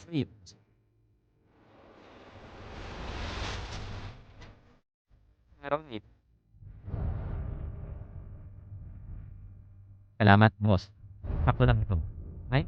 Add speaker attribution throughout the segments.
Speaker 1: Sweet. Meron it. Salamat, boss. Sakto lang ito. Ay?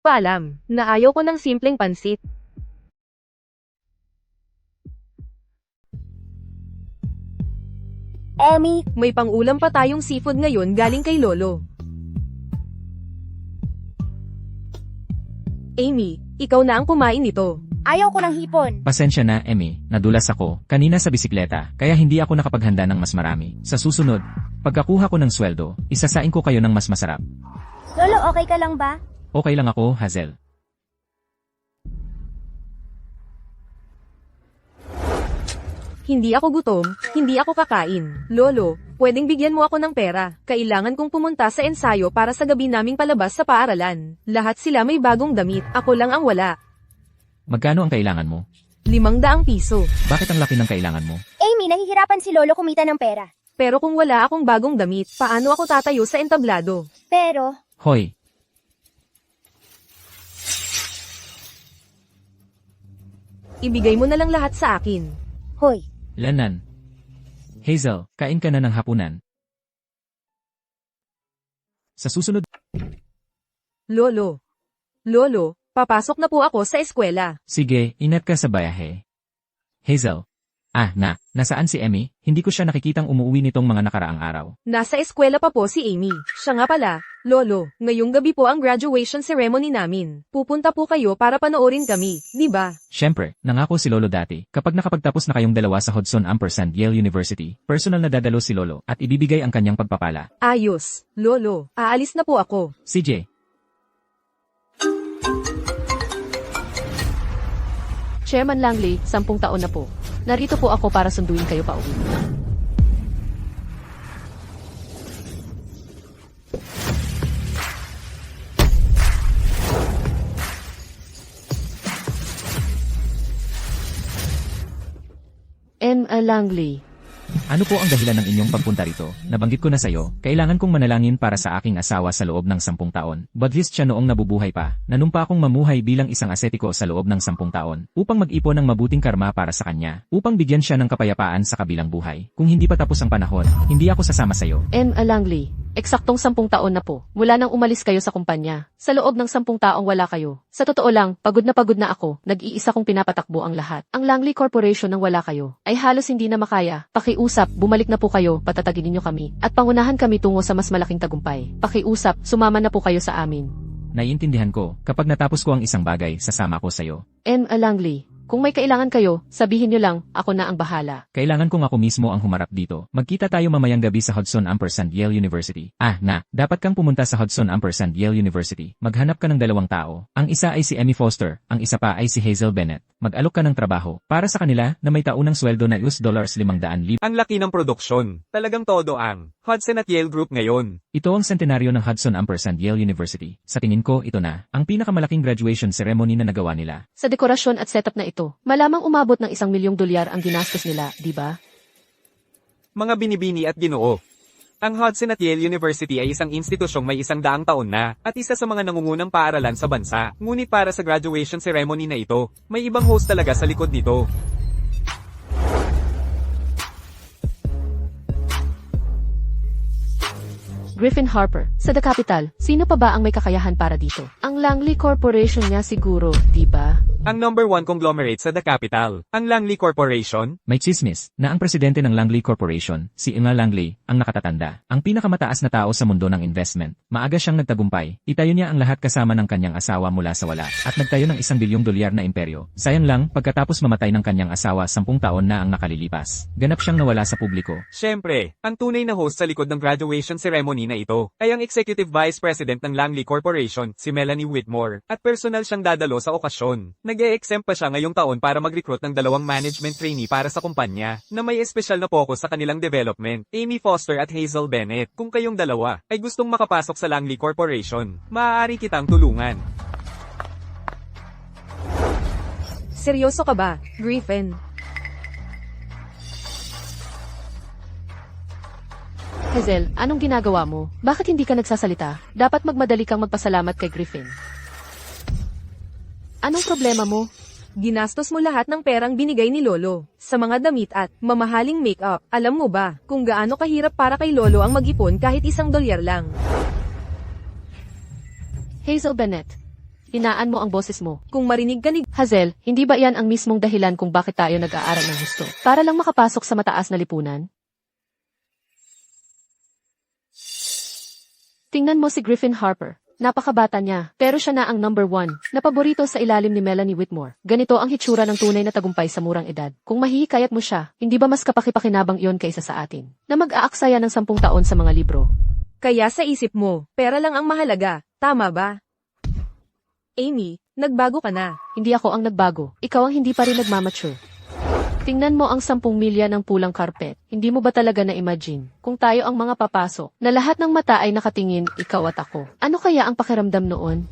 Speaker 2: Paalam na ayaw ko ng simpleng pansit.
Speaker 3: Emmy,
Speaker 2: May pang-ulam pa tayong seafood ngayon galing kay Lolo. Amy, ikaw na ang kumain nito.
Speaker 3: ayaw ko ng hipon.
Speaker 4: Pasensya na, Emmy, nadulas ako kanina sa bisikleta, kaya hindi ako nakapaghanda ng mas marami. Sa susunod, pagkakuha ko ng sweldo, isasain ko kayo ng mas masarap.
Speaker 3: Lolo, okay ka lang ba?
Speaker 4: Okay lang ako, Hazel.
Speaker 2: Hindi ako gutom, hindi ako kakain. Lolo, pwedeng bigyan mo ako ng pera. Kailangan kong pumunta sa ensayo para sa gabi naming palabas sa paaralan. Lahat sila may bagong damit, ako lang ang wala.
Speaker 4: Magkano ang kailangan mo?
Speaker 2: 500 piso.
Speaker 4: Bakit ang laki ng kailangan mo?
Speaker 3: Amy, nahihirapan si Lolo kumita ng pera.
Speaker 2: Pero kung wala akong bagong damit, paano ako tatayo sa entablado?
Speaker 3: Pero,
Speaker 4: Hoy,
Speaker 2: Ibigay mo na lang lahat sa akin.
Speaker 3: hoy,
Speaker 4: Lanan. Hazel, kain ka na ng hapunan. Sa susunod,
Speaker 2: Lolo. Lolo, papasok na po ako sa eskwela.
Speaker 4: sige, ingat ka sa bayahe. Hazel. Nasaan si Emmy? Hindi ko siya nakikitang umuwi nitong mga nakaraang araw.
Speaker 2: Nasa eskwela pa po si Amy. Siya nga pala, Lolo, ngayong gabi po ang graduation ceremony namin. Pupunta po kayo para panoorin kami, di ba?
Speaker 4: Siyempre, nangako si Lolo dati, kapag nakapagtapos na kayong dalawa sa Hudson & Yale University, personal na dadalo si Lolo at ibibigay ang kanyang pagpapala.
Speaker 2: Ayos, Lolo, aalis na po ako.
Speaker 4: CJ,
Speaker 5: Chairman Langley, 10 taon na po. Narito po ako para sunduin kayo pa uwi. Langley.
Speaker 4: ano po ang dahilan ng inyong pagpunta rito? Nabanggit ko na sa'yo, kailangan kong manalangin para sa aking asawa sa loob ng 10 taon. Budlist siya noong nabubuhay pa, nanumpa akong mamuhay bilang isang asetiko sa loob ng 10 taon, upang mag-ipon ng mabuting karma para sa kanya, upang bigyan siya ng kapayapaan sa kabilang buhay. Kung hindi pa tapos ang panahon, hindi ako sasama sa'yo.
Speaker 5: Langley. Eksaktong 10 taon na po. Mula nang umalis kayo sa kumpanya. Sa loob ng 10 taong wala kayo. Sa totoo lang, pagod na ako. Nag-iisa kong pinapatakbo ang lahat. Ang Langley Corporation nang wala kayo ay halos hindi na makaya. Pakiusap, bumalik na po kayo, patatagin ninyo kami. At pangunahan kami tungo sa mas malaking tagumpay. Pakiusap, sumama na po kayo sa amin.
Speaker 4: Naiintindihan ko, kapag natapos ko ang isang bagay, sasama ko sa'yo.
Speaker 5: Langley. Kung may kailangan kayo, sabihin nyo lang, ako na ang bahala.
Speaker 4: Kailangan kong ako mismo ang humarap dito. Magkita tayo mamayang gabi sa Hudson & Yale University. Dapat kang pumunta sa Hudson & Yale University. Maghanap ka ng 2 tao. Ang isa ay si Emmy Foster, ang isa pa ay si Hazel Bennett. Mag-alok ka ng trabaho para sa kanila na may taunang sweldo na $500,000.
Speaker 6: Ang laki ng produksyon. Talagang todo ang Hudson at Yale Group ngayon.
Speaker 4: Ito ang sentenaryo ng Hudson & Yale University. Sa tingin ko, ito na ang pinakamalaking graduation ceremony na nagawa nila.
Speaker 5: Sa dekorasyon at setup na ito, malamang umabot ng $1,000,000 ang ginastos nila, di ba?
Speaker 6: Mga binibini at ginoo. Ang Hudson at Yale University ay isang institusyong may 100 taon na at isa sa mga nangungunang paaralan sa bansa. Ngunit para sa graduation ceremony na ito, may ibang host talaga sa likod nito.
Speaker 5: Griffin Harper, sa The Capital, sino pa ba ang may kakayahan para dito? Ang Langley Corporation niya siguro, di ba?
Speaker 6: ang number 1 conglomerate sa The Capital, ang Langley Corporation.
Speaker 4: May chismis na ang presidente ng Langley Corporation, si Inga Langley, ang nakatatanda. Ang pinakamataas na tao sa mundo ng investment. Maaga siyang nagtagumpay. Itayo niya ang lahat kasama ng kanyang asawa mula sa wala at nagtayo ng $1 bilyong na imperyo. Sayang lang, pagkatapos mamatay ng kanyang asawa 10 taon na ang nakalilipas. Ganap siyang nawala sa publiko.
Speaker 6: Siyempre, ang tunay na host sa likod ng graduation ceremony na ito ay ang Executive Vice President ng Langley Corporation, si Melanie Whitmore, at personal siyang dadalo sa okasyon. Nag-e-exempt pa siya ngayong taon para mag-recruit ng 2 management trainee para sa kumpanya na may espesyal na focus sa kanilang development, Amy Foster at Hazel Bennett. Kung kayong dalawa ay gustong makapasok sa Langley Corporation, maaari kitang tulungan.
Speaker 2: Seryoso ka ba, Griffin?
Speaker 5: Hazel, anong ginagawa mo? Bakit hindi ka nagsasalita? Dapat magmadali kang magpasalamat kay Griffin. Anong problema mo?
Speaker 2: Ginastos mo lahat ng perang binigay ni Lolo sa mga damit at mamahaling makeup. Alam mo ba kung gaano kahirap para kay Lolo ang mag-ipon kahit $1 lang?
Speaker 5: Hazel Bennett, hinaan mo ang boses mo.
Speaker 2: Kung marinig ka ni
Speaker 5: Hazel, hindi ba iyan ang mismong dahilan kung bakit tayo nag-aaral ng husto? Para lang makapasok sa mataas na lipunan? Tingnan mo si Griffin Harper. Napakabata niya, pero siya na ang number 1 na paborito sa ilalim ni Melanie Whitmore. Ganito ang hitsura ng tunay na tagumpay sa murang edad. Kung mahihikayat mo siya, hindi ba mas kapakipakinabang iyon kaysa sa atin? Na mag-aaksaya ng 10 taon sa mga libro.
Speaker 2: Kaya sa isip mo, pera lang ang mahalaga, tama ba? Amy, nagbago ka na.
Speaker 5: Hindi ako ang nagbago. Ikaw ang hindi pa rin nagmamature. Tingnan mo ang 10 milya ng pulang karpet. Hindi mo ba talaga na-imagine kung tayo ang mga papasok na lahat ng mata ay nakatingin, ikaw at ako? Ano kaya ang pakiramdam noon?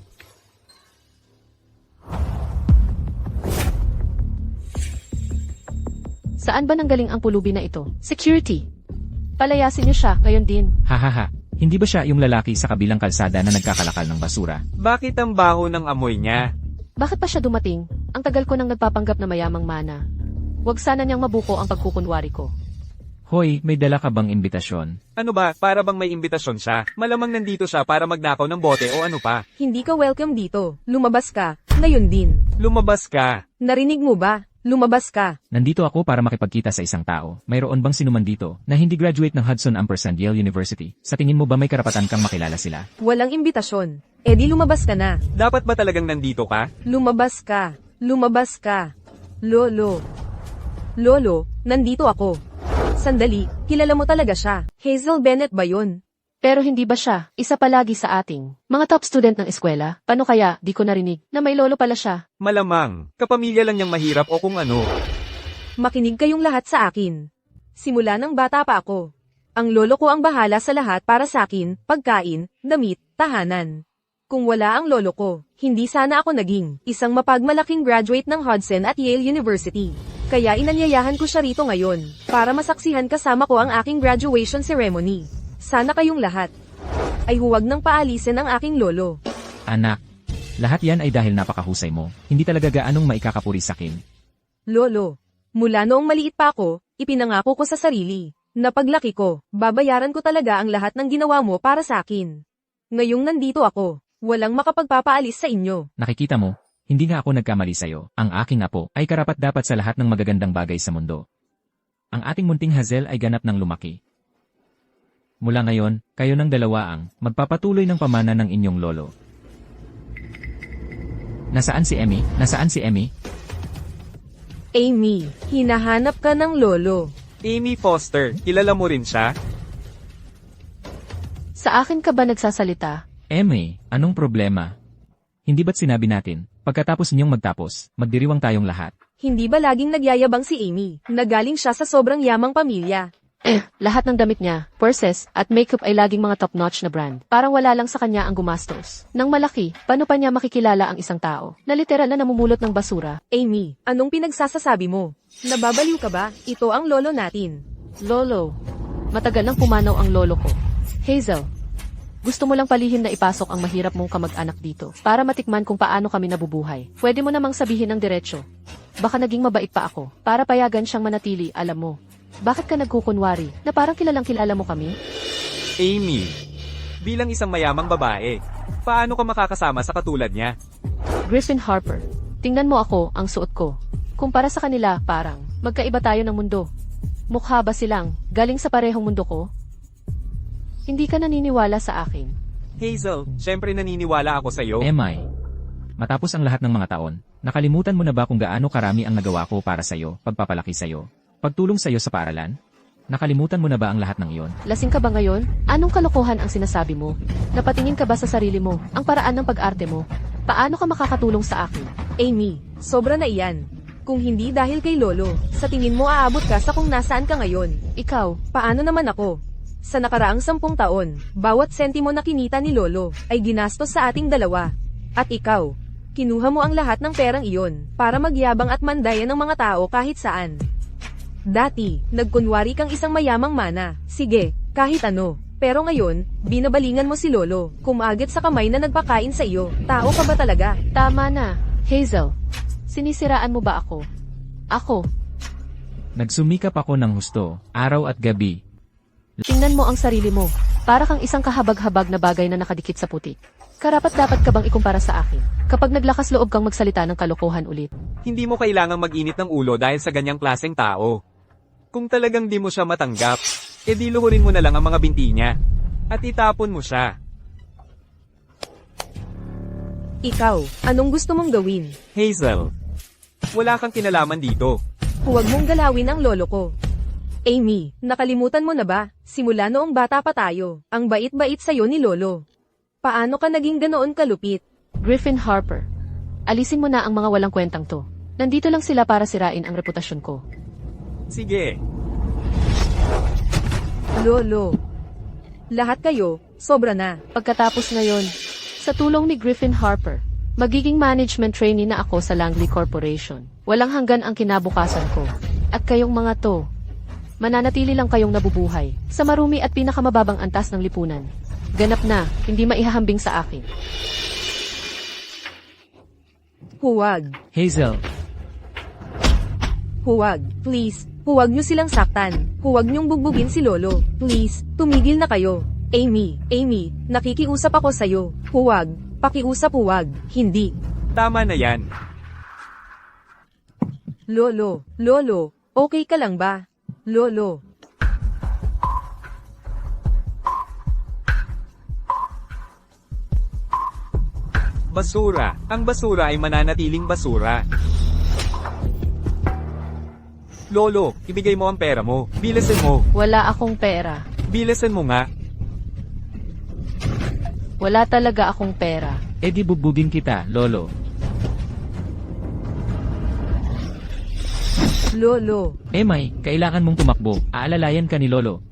Speaker 5: Saan ba nanggaling ang pulubi na ito? Security! Palayasin niyo siya, ngayon din.
Speaker 4: Hahaha. Hindi ba siya yung lalaki sa kabilang kalsada na nagkakalakal ng basura?
Speaker 6: Bakit ang baho ng amoy niya?
Speaker 5: Bakit pa siya dumating? Ang tagal ko nang nagpapanggap na mayamang mana. Huwag sana niyang mabuko ang pagkukunwari ko.
Speaker 4: Hoy, may dala ka bang imbitasyon?
Speaker 6: Ano ba, para bang may imbitasyon siya? Malamang nandito siya para magnakaw ng bote o ano pa.
Speaker 2: Hindi ka welcome dito. Lumabas ka. Ngayon din.
Speaker 6: Lumabas ka.
Speaker 2: Narinig mo ba? Lumabas ka.
Speaker 4: Nandito ako para makipagkita sa isang tao. Mayroon bang sinuman dito na hindi graduate ng Hudson & Yale University? Sa tingin mo ba may karapatan kang makilala sila?
Speaker 2: Walang imbitasyon. E di lumabas ka na.
Speaker 6: Dapat ba talagang nandito ka?
Speaker 2: Lumabas ka. Lumabas ka. Lolo, nandito ako. Sandali, kilala mo talaga siya. Hazel Bennett ba yun?
Speaker 5: Pero hindi ba siya, isa palagi sa ating mga top student ng eskwela? Paano kaya, di ko narinig, na may lolo pala siya?
Speaker 6: Malamang, kapamilya lang niyang mahirap o kung ano.
Speaker 2: Makinig kayong lahat sa akin. Simula ng bata pa ako. Ang lolo ko ang bahala sa lahat para sa akin, pagkain, damit, tahanan. Kung wala ang lolo ko, hindi sana ako naging isang mapagmalaking graduate ng Hudson at Yale University. Kaya inanyayahan ko siya rito ngayon, para masaksihan kasama ko ang aking graduation ceremony. Sana kayong lahat ay huwag nang paalisin ang aking lolo.
Speaker 4: Anak, lahat yan ay dahil napakahusay mo. Hindi talaga gaanong maikakapuri sakin.
Speaker 2: Lolo, mula noong maliit pa ako, ipinangako ko sa sarili, na paglaki ko, babayaran ko talaga ang lahat ng ginawa mo para sa akin. Ngayong nandito ako, walang makapagpapaalis sa inyo.
Speaker 4: Nakikita mo, hindi nga ako nagkamali sa'yo. Ang aking apo ay karapat-dapat sa lahat ng magagandang bagay sa mundo. Ang ating munting Hazel ay ganap ng lumaki. Mula ngayon, kayo ng dalawa ang magpapatuloy ng pamana ng inyong lolo. Nasaan si Emmy? Nasaan si Emmy?
Speaker 2: Amy, hinahanap ka ng lolo.
Speaker 6: Amy Foster, kilala mo rin siya?
Speaker 5: Sa akin ka ba nagsasalita?
Speaker 4: Emmy, anong problema? Hindi ba't sinabi natin, pagkatapos ninyong magtapos, magdiriwang tayong lahat?
Speaker 2: Hindi ba laging nagyayabang si Amy? Nagaling siya sa sobrang yamang pamilya.
Speaker 5: Lahat ng damit niya, purses, at makeup ay laging mga top-notch na brand. Parang wala lang sa kanya ang gumastos. Nang malaki, paano pa niya makikilala ang isang tao na literal na namumulot ng basura?
Speaker 2: Amy, anong pinagsasasabi mo? Nababaliw ka ba? Ito ang lolo natin.
Speaker 5: Lolo. Matagal nang pumanaw ang lolo ko. Hazel. Gusto mo lang palihim na ipasok ang mahirap mong kamag-anak dito para matikman kung paano kami nabubuhay. Pwede mo namang sabihin ng diretsyo. Baka naging mabait pa ako para payagan siyang manatili, alam mo. Bakit ka nagkukunwari na parang kilalang kilala mo kami?
Speaker 6: Amy, bilang isang mayamang babae, paano ka makakasama sa katulad niya?
Speaker 5: Griffin Harper. Tingnan mo ako, ang suot ko. Kumpara sa kanila, parang, magkaiba tayo ng mundo. Mukha ba silang, galing sa parehong mundo ko? Hindi ka naniniwala sa akin.
Speaker 6: Hazel, syempre naniniwala ako sa'yo.
Speaker 4: MI. Matapos ang lahat ng mga taon, nakalimutan mo na ba kung gaano karami ang nagawa ko para sa'yo, pagpapalaki sa'yo, pagtulong sa'yo sa paaralan? Nakalimutan mo na ba ang lahat ng iyon?
Speaker 5: Lasing ka ba ngayon? Anong kalokohan ang sinasabi mo? Napatingin ka ba sa sarili mo, ang paraan ng pag-arte mo? Paano ka makakatulong sa akin?
Speaker 2: Amy, sobra na iyan. Kung hindi dahil kay Lolo, sa tingin mo aabot ka sa kung nasaan ka ngayon.
Speaker 5: Ikaw,
Speaker 2: Paano naman ako? Sa nakaraang 10 taon, bawat sentimo na kinita ni Lolo ay ginastos sa ating dalawa. At ikaw, kinuha mo ang lahat ng perang iyon para magyabang at mandayan ng mga tao kahit saan. Dati, nagkunwari kang isang mayamang mana. Sige, kahit ano. Pero ngayon, binabalingan mo si Lolo, kumagit sa kamay na nagpakain sa iyo. Tao ka ba talaga?
Speaker 5: tama na. Hazel, sinisiraan mo ba ako? Ako,
Speaker 4: Nagsumikap ako ng husto, araw at gabi.
Speaker 5: tingnan mo ang sarili mo. Para kang isang kahabag-habag na bagay na nakadikit sa putik. Karapat-dapat ka bang ikumpara sa akin? Kapag naglakas loob kang magsalita ng kalokohan ulit.
Speaker 6: Hindi mo kailangang mag-init ng ulo dahil sa ganyang klaseng tao. Kung talagang di mo siya matanggap, edi luhurin mo na lang ang mga binti niya. At itapon mo siya.
Speaker 2: Ikaw, anong gusto mong gawin?
Speaker 6: Hazel, wala kang kinalaman dito.
Speaker 2: Huwag mong galawin ang lolo ko. Amy, nakalimutan mo na ba? Simula noong bata pa tayo, ang bait-bait sa'yo ni Lolo. Paano ka naging ganoon kalupit?
Speaker 5: Griffin Harper, alisin mo na ang mga walang kwentang to. Nandito lang sila para sirain ang reputasyon ko.
Speaker 6: Sige,
Speaker 2: Lolo. Lahat kayo, sobra na.
Speaker 5: Pagkatapos ngayon, sa tulong ni Griffin Harper, magiging management trainee na ako sa Langley Corporation. Walang hanggan ang kinabukasan ko. At kayong mga to, mananatili lang kayong nabubuhay sa marumi at pinakamababang antas ng lipunan. Ganap na, hindi maihahambing sa akin.
Speaker 2: Huwag.
Speaker 4: Hazel,
Speaker 2: Huwag. Please, huwag niyo silang saktan. Huwag niyong bugbugin si Lolo. Please, tumigil na kayo. Amy, nakikiusap ako sa'yo. Huwag. Pakiusap huwag. Hindi.
Speaker 6: tama na yan.
Speaker 2: Lolo, okay ka lang ba? Lolo.
Speaker 6: Basura. Ang basura ay mananatiling basura. Lolo, ibigay mo ang pera mo. Bilisan mo.
Speaker 5: Wala akong pera.
Speaker 6: Bilisan mo nga.
Speaker 5: Wala talaga akong pera.
Speaker 4: edi bubugin kita, Lolo.
Speaker 2: Lolo.
Speaker 4: Emay, kailangan mong tumakbo. Aalalayan ka ni Lolo.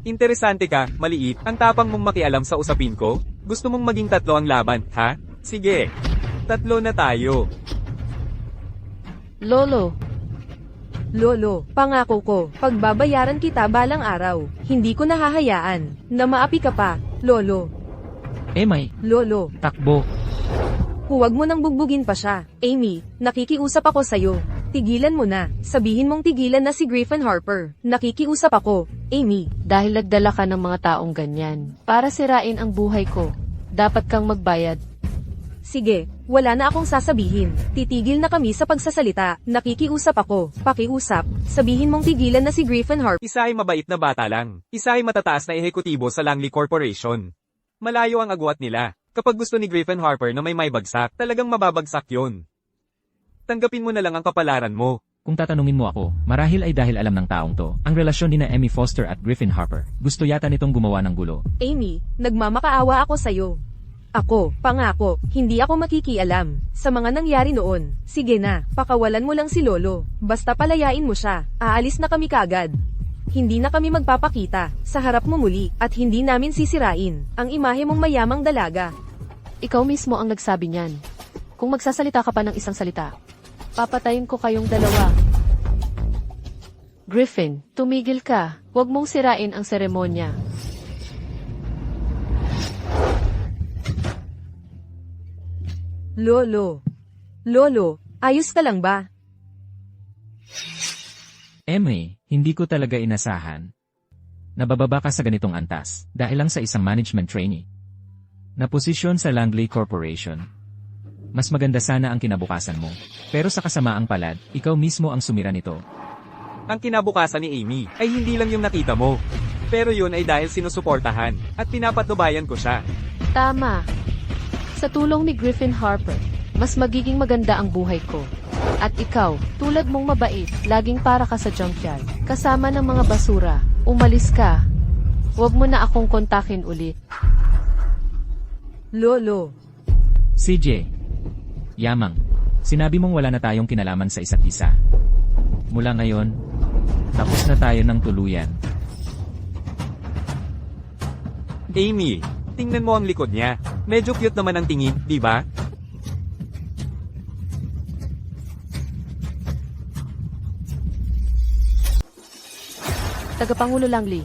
Speaker 6: Interesante ka, maliit. Ang tapang mong makialam sa usapin ko? Gusto mong maging 3 ang laban, ha? Sige. 3 na tayo.
Speaker 2: Lolo, pangako ko, pagbabayaran kita balang araw. Hindi ko nahahayaan na maapi ka pa, Lolo.
Speaker 4: Emay,
Speaker 2: Lolo,
Speaker 4: takbo.
Speaker 2: huwag mo nang bugbugin pa siya. Amy, nakikiusap ako sa'yo. Tigilan mo na. Sabihin mong tigilan na si Griffin Harper. Nakikiusap ako. Amy,
Speaker 5: Dahil nagdala ka ng mga taong ganyan. Para sirain ang buhay ko. Dapat kang magbayad.
Speaker 2: sige, wala na akong sasabihin. Titigil na kami sa pagsasalita. Nakikiusap ako. Pakiusap. Sabihin mong tigilan na si Griffin Harper.
Speaker 6: Isa ay mabait na bata lang. Isa ay matataas na ehekutibo sa Langley Corporation. Malayo ang agwat nila. Kapag gusto ni Griffin Harper na may bagsak, talagang mababagsak yon. Tanggapin mo na lang ang kapalaran mo.
Speaker 4: Kung tatanungin mo ako, marahil ay dahil alam ng taong to, ang relasyon ni na Emmy Foster at Griffin Harper. Gusto yata nitong gumawa ng gulo.
Speaker 2: Amy, nagmamakaawa ako sa'yo. Ako, pangako, hindi ako makikialam sa mga nangyari noon. Sige na, pakawalan mo lang si Lolo. Basta palayain mo siya. Aalis na kami kaagad. Hindi na kami magpapakita sa harap mo muli at hindi namin sisirain ang imahe mong mayamang dalaga.
Speaker 5: Ikaw mismo ang nagsabi niyan. Kung magsasalita ka pa ng isang salita, papatayin ko kayong dalawa. Griffin, tumigil ka. Huwag mong sirain ang seremonya.
Speaker 2: Lolo, ayos ka lang ba?
Speaker 4: Emmy, hindi ko talaga inasahan. Nabababa ka sa ganitong antas, dahil lang sa isang management trainee. na posisyon sa Langley Corporation. Mas maganda sana ang kinabukasan mo. Pero sa kasamaang palad, ikaw mismo ang sumira nito.
Speaker 6: Ang kinabukasan ni Amy ay hindi lang yung nakita mo. Pero yun ay dahil sinusuportahan at pinapatnubayan ko siya.
Speaker 5: Tama. Sa tulong ni Griffin Harper, mas magiging maganda ang buhay ko. At ikaw, tulad mong mabait, laging para ka sa junkyard. Kasama ng mga basura, umalis ka. Huwag mo na akong kontakin ulit.
Speaker 2: Lolo,
Speaker 4: CJ. Yamang. Sinabi mong wala na tayong kinalaman sa isa't isa. Mula ngayon, tapos na tayo ng tuluyan.
Speaker 6: Amy, tingnan mo ang likod niya. Medyo cute naman ang tingin, di ba?
Speaker 5: Tagapangulo Langley.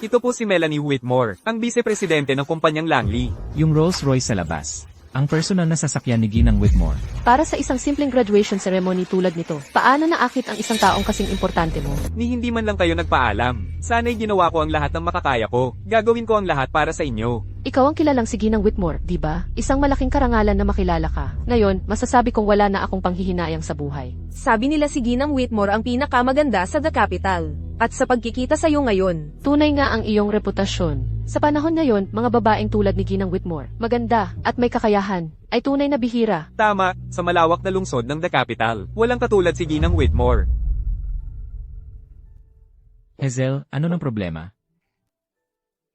Speaker 6: Ito po si Melanie Whitmore, ang vice-presidente ng kumpanyang Langley.
Speaker 4: Yung Rolls-Royce sa labas. Ang personal na sasakyan ni Ginang Whitmore.
Speaker 5: Para sa isang simpleng graduation ceremony tulad nito, paano naakit ang isang taong kasing importante mo?
Speaker 6: Ni hindi man lang kayo nagpaalam. Sana'y ginawa ko ang lahat ng makakaya ko. Gagawin ko ang lahat para sa inyo.
Speaker 5: Ikaw ang kilalang si Ginang Whitmore, di ba? Isang malaking karangalan na makilala ka. Ngayon, masasabi kong wala na akong panghihinayang sa buhay.
Speaker 2: sabi nila si Ginang Whitmore ang pinakamaganda sa The Capital. At sa pagkikita sa'yo ngayon,
Speaker 5: Tunay nga ang iyong reputasyon. Sa panahon ngayon, mga babaeng tulad ni Ginang Whitmore, maganda at may kakayahan, ay tunay na bihira.
Speaker 6: Tama, sa malawak na lungsod ng The Capital. Walang katulad si Ginang Whitmore.
Speaker 4: Hazel, ano ng problema?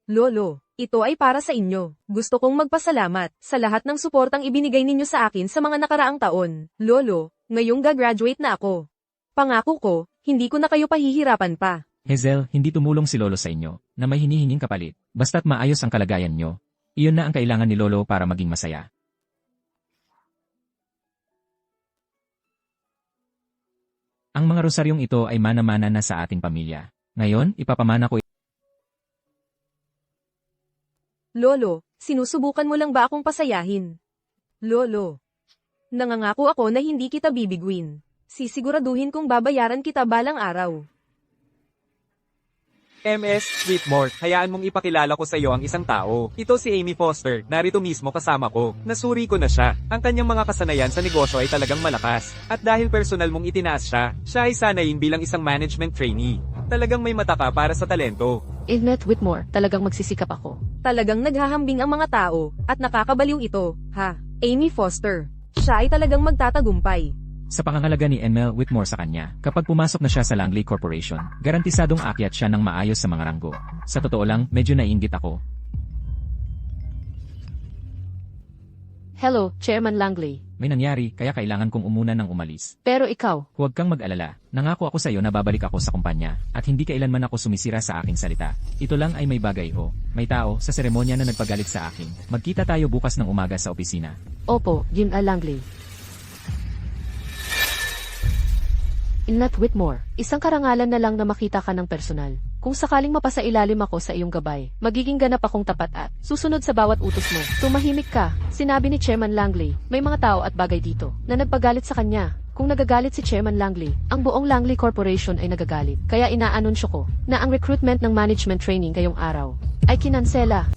Speaker 2: Lolo, ito ay para sa inyo. Gusto kong magpasalamat sa lahat ng suportang ibinigay ninyo sa akin sa mga nakaraang taon. Lolo, ngayong gagraduate na ako. Pangako ko, hindi ko na kayo pahihirapan pa.
Speaker 4: Hazel, hindi tumulong si Lolo sa inyo, na may hinihinging kapalit. Basta't maayos ang kalagayan nyo, iyon na ang kailangan ni Lolo para maging masaya. Ang mga rosaryong ito ay mana-mana na sa ating pamilya. Ngayon, ipapamana ko
Speaker 2: Lolo, sinusubukan mo lang ba akong pasayahin? Lolo, nangangako ako na hindi kita bibiguin. Sisiguraduhin kong babayaran kita balang araw.
Speaker 6: MS Whitmore, hayaan mong ipakilala ko sa iyo ang isang tao. Ito si Amy Foster, narito mismo kasama ko. Nasuri ko na siya. Ang kanyang mga kasanayan sa negosyo ay talagang malakas. At dahil personal mong itinaas siya ay sanayin bilang isang management trainee. Talagang may mata ka para sa talento.
Speaker 5: Emmett Whitmore, talagang magsisikap ako.
Speaker 2: Talagang naghahambing ang mga tao, at nakakabaliw ito, ha? Amy Foster. Siya ay talagang magtatagumpay.
Speaker 4: sa pangangalaga ni Emmett Whitmore sa kanya. Kapag pumasok na siya sa Langley Corporation, garantisadong aakyat siya ng maayos sa mga ranggo. Sa totoo lang, medyo naiinggit ako.
Speaker 5: Hello, Chairman Langley.
Speaker 4: May nangyari, kaya kailangan kong umuna ng umalis.
Speaker 5: Pero ikaw,
Speaker 4: Huwag kang mag-alala. Nangako ako sa iyo na babalik ako sa kumpanya, at hindi kailanman ako sumisira sa aking salita. Ito lang ay may bagay o may tao sa seremonya na nagpagalit sa akin. Magkita tayo bukas ng umaga sa opisina.
Speaker 5: opo, Jim A. Langley. Emmett Whitmore, isang karangalan na lang na makita ka ng personal. Kung sakaling mapasailalim ako sa iyong gabay, magiging ganap akong tapat at susunod sa bawat utos mo. Tumahimik ka, sinabi ni Chairman Langley. May mga tao at bagay dito na nagpagalit sa kanya. Kung nagagalit si Chairman Langley, ang buong Langley Corporation ay nagagalit. Kaya inaanunsyo ko na ang recruitment ng management training ngayong araw ay kinansela.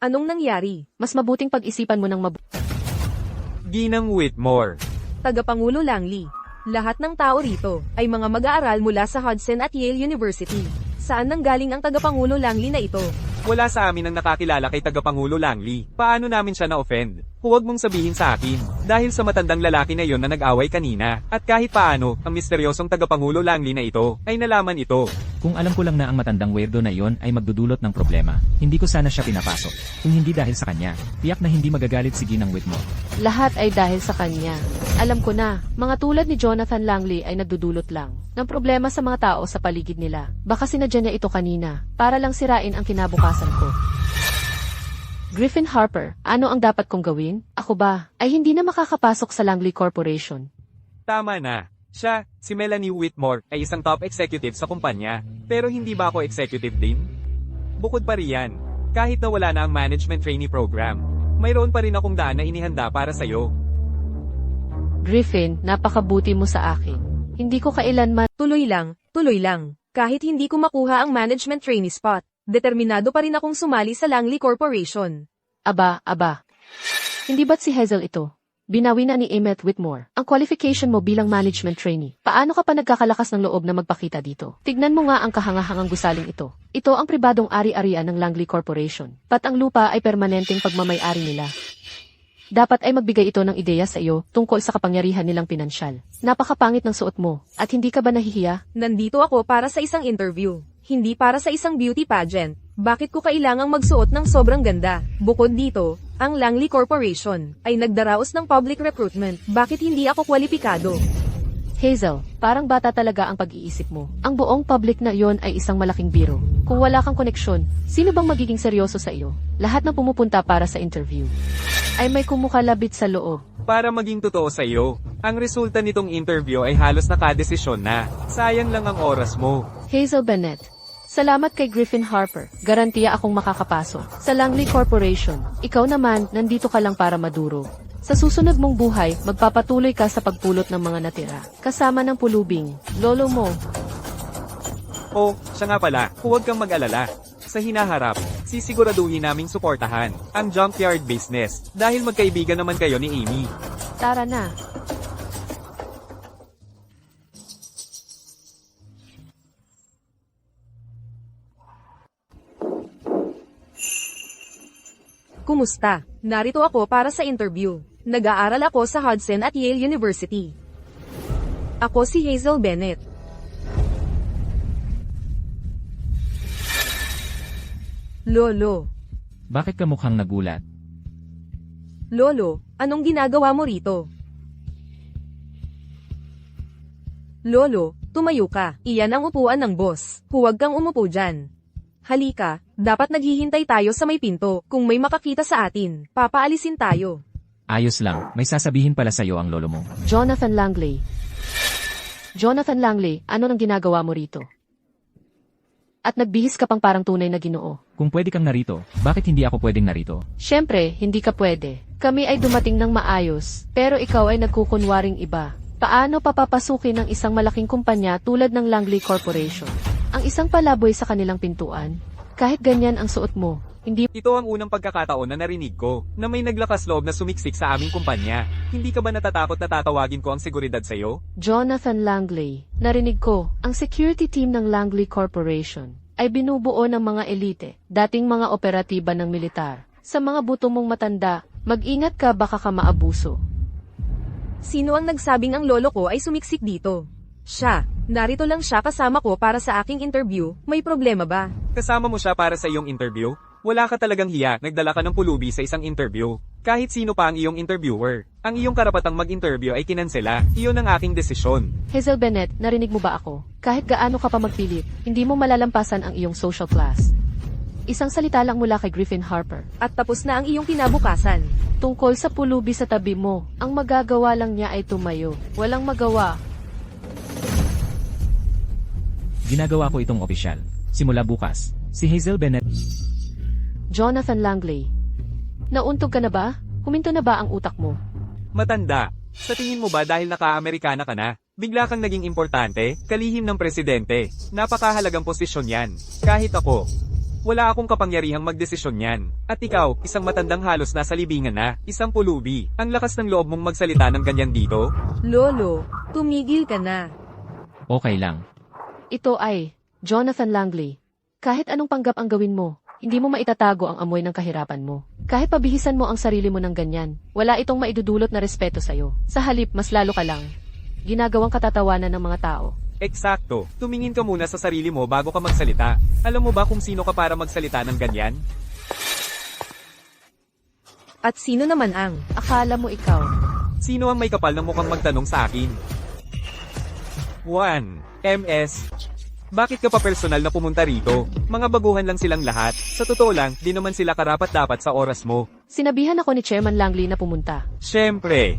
Speaker 2: Anong nangyari?
Speaker 5: Mas mabuting pag-isipan mo ng
Speaker 6: Ginang Whitmore.
Speaker 2: Tagapangulo Langley. Lahat ng tao rito ay mga mag-aaral mula sa Hudson at Yale University. Saan nanggaling ang tagapangulo Langley na ito?
Speaker 6: Wala sa amin ang nakakilala kay Tagapangulo Langley. Paano namin siya na-offend? Huwag mong sabihin sa akin. Dahil sa matandang lalaki na yon na nag-away kanina. At kahit paano, ang misteryosong Tagapangulo Langley na ito, ay nalaman ito.
Speaker 4: Kung alam ko lang na ang matandang weirdo na iyon ay magdudulot ng problema, hindi ko sana siya pinapasok. Kung hindi dahil sa kanya, tiyak na hindi magagalit si Ginang Whitmore.
Speaker 5: Lahat ay dahil sa kanya. Alam ko na, mga tulad ni Jonathan Langley ay nagdudulot lang ng problema sa mga tao sa paligid nila. Baka sinadya niya ito kanina, para lang sirain ang kinabukasan ko. Griffin Harper, ano ang dapat kong gawin? Ako ba, ay hindi na makakapasok sa Langley Corporation?
Speaker 6: Tama na. Siya, si Melanie Whitmore, ay isang top executive sa kumpanya. Pero hindi ba ako executive din? Bukod pa riyan, kahit na wala na ang management trainee program, mayroon pa rin akong daan na inihanda para sa'yo.
Speaker 5: Griffin, napakabuti mo sa akin. Hindi ko kailanman
Speaker 2: Tuloy lang, tuloy lang. Kahit hindi ko makuha ang management trainee spot, Determinado pa rin akong sumali sa Langley Corporation.
Speaker 5: Aba. Hindi ba't si Hazel ito? Binawi na ni Emmett Whitmore ang qualification mo bilang management trainee. Paano ka pa nagkakalakas ng loob na magpakita dito? Tignan mo nga ang kahangahangang gusaling ito. Ito ang pribadong ari-arian ng Langley Corporation. Pat ang lupa ay permanenteng pagmamay-ari nila. Dapat ay magbigay ito ng ideya sa iyo tungkol sa kapangyarihan nilang pinansyal. Napakapangit ng suot mo, at hindi ka ba nahihiya?
Speaker 2: Nandito ako para sa isang interview, hindi para sa isang beauty pageant. Bakit ko kailangang magsuot ng sobrang ganda? Bukod dito, ang Langley Corporation ay nagdaraos ng public recruitment. Bakit hindi ako kwalipikado?
Speaker 5: Hazel, parang bata talaga ang pag-iisip mo. Ang buong public na iyon ay isang malaking biro. Kung wala kang koneksyon, sino bang magiging seryoso sa iyo? Lahat na pumupunta para sa interview ay may kumukalabit sa loob.
Speaker 6: Para maging totoo sa iyo, ang resulta nitong interview ay halos nakadesisyon na. Sayang lang ang oras mo.
Speaker 5: Hazel Bennett, salamat kay Griffin Harper. Garantiya akong makakapasok sa Langley Corporation. Ikaw naman, nandito ka lang para maduro. Sa susunod mong buhay, magpapatuloy ka sa pagpulot ng mga natira. Kasama ng pulubing, lolo mo.
Speaker 6: Oh, siya nga pala, huwag kang mag-alala. Sa hinaharap, sisiguraduhin naming suportahan ang junkyard business dahil magkaibigan naman kayo ni Amy.
Speaker 5: Tara na.
Speaker 2: Kumusta? Narito ako para sa interview. Nag-aaral ako sa Hudson at Yale University. Ako si Hazel Bennett. Lolo.
Speaker 4: Bakit ka mukhang nagulat?
Speaker 2: Lolo, anong ginagawa mo rito? Lolo, tumayo ka. Iyan ang upuan ng boss. Huwag kang umupo dyan. Halika, dapat naghihintay tayo sa may pinto. Kung may makakita sa atin, papaalisin tayo.
Speaker 4: Ayos lang, may sasabihin pala sa'yo ang lolo mo.
Speaker 5: Jonathan Langley. Jonathan Langley, ano nang ginagawa mo rito? At nagbihis ka pang parang tunay na Ginoo.
Speaker 4: Kung pwede kang narito, bakit hindi ako pwedeng narito?
Speaker 5: Siyempre, hindi ka pwede. Kami ay dumating ng maayos, pero ikaw ay nagkukunwaring iba. Paano papapasukin ng isang malaking kumpanya tulad ng Langley Corporation? Ang isang palaboy sa kanilang pintuan? Kahit ganyan ang suot mo, hindi...
Speaker 6: Ito ang unang pagkakataon na narinig ko na may naglakas loob na sumiksik sa aming kumpanya. Hindi ka ba natatakot na tatawagin ko ang seguridad sa'yo?
Speaker 5: Jonathan Langley, narinig ko, ang security team ng Langley Corporation ay binubuo ng mga elite, dating mga operatiba ng militar. Sa mga buto mong matanda, mag-ingat ka baka ka maabuso.
Speaker 2: Sino ang nagsabing ang lolo ko ay sumiksik dito? Siya. Narito lang siya kasama ko para sa aking interview. May problema ba?
Speaker 6: Kasama mo siya para sa iyong interview? Wala ka talagang hiya, nagdala ka ng pulubi sa isang interview. Kahit sino pa ang iyong interviewer. Ang iyong karapatang mag-interview ay kinansela. Iyon ang aking desisyon.
Speaker 5: Hazel Bennett, narinig mo ba ako? Kahit gaano ka pa magpilit, hindi mo malalampasan ang iyong social class. Isang salita lang mula kay Griffin Harper.
Speaker 2: At tapos na ang iyong kinabukasan.
Speaker 5: Tungkol sa pulubi sa tabi mo, ang magagawa lang niya ay tumayo. Walang magawa.
Speaker 4: Ginagawa ko itong opisyal. Simula bukas, si Hazel Bennett.
Speaker 5: Jonathan Langley. Nauntog ka na ba? Huminto na ba ang utak mo?
Speaker 6: Matanda. Sa tingin mo ba dahil naka-Amerikana ka na, bigla kang naging importante, kalihim ng presidente? Napakahalagang posisyon yan. Kahit ako. Wala akong kapangyarihang magdesisyon yan. At ikaw, isang matandang halos nasa libingan na, isang pulubi. Ang lakas ng loob mong magsalita ng ganyan dito?
Speaker 2: Lolo, tumigil ka na.
Speaker 4: Okay lang.
Speaker 5: Ito ay, Jonathan Langley. Kahit anong panggap ang gawin mo, hindi mo maitatago ang amoy ng kahirapan mo. Kahit pabihisan mo ang sarili mo ng ganyan, wala itong maidudulot na respeto sa'yo. Sa halip, mas lalo ka lang. Ginagawang katatawanan ng mga tao.
Speaker 6: Eksakto. Tumingin ka muna sa sarili mo bago ka magsalita. Alam mo ba kung sino ka para magsalita ng ganyan?
Speaker 2: At sino naman ang?
Speaker 5: Akala mo ikaw.
Speaker 6: Sino ang may kapal na mukhang magtanong sa akin? 1. MS. Bakit ka pa personal na pumunta rito? Mga baguhan lang silang lahat. Sa totoo lang, di naman sila karapat-dapat sa oras mo.
Speaker 5: Sinabihan ako ni Chairman Langley na pumunta.
Speaker 6: Siyempre.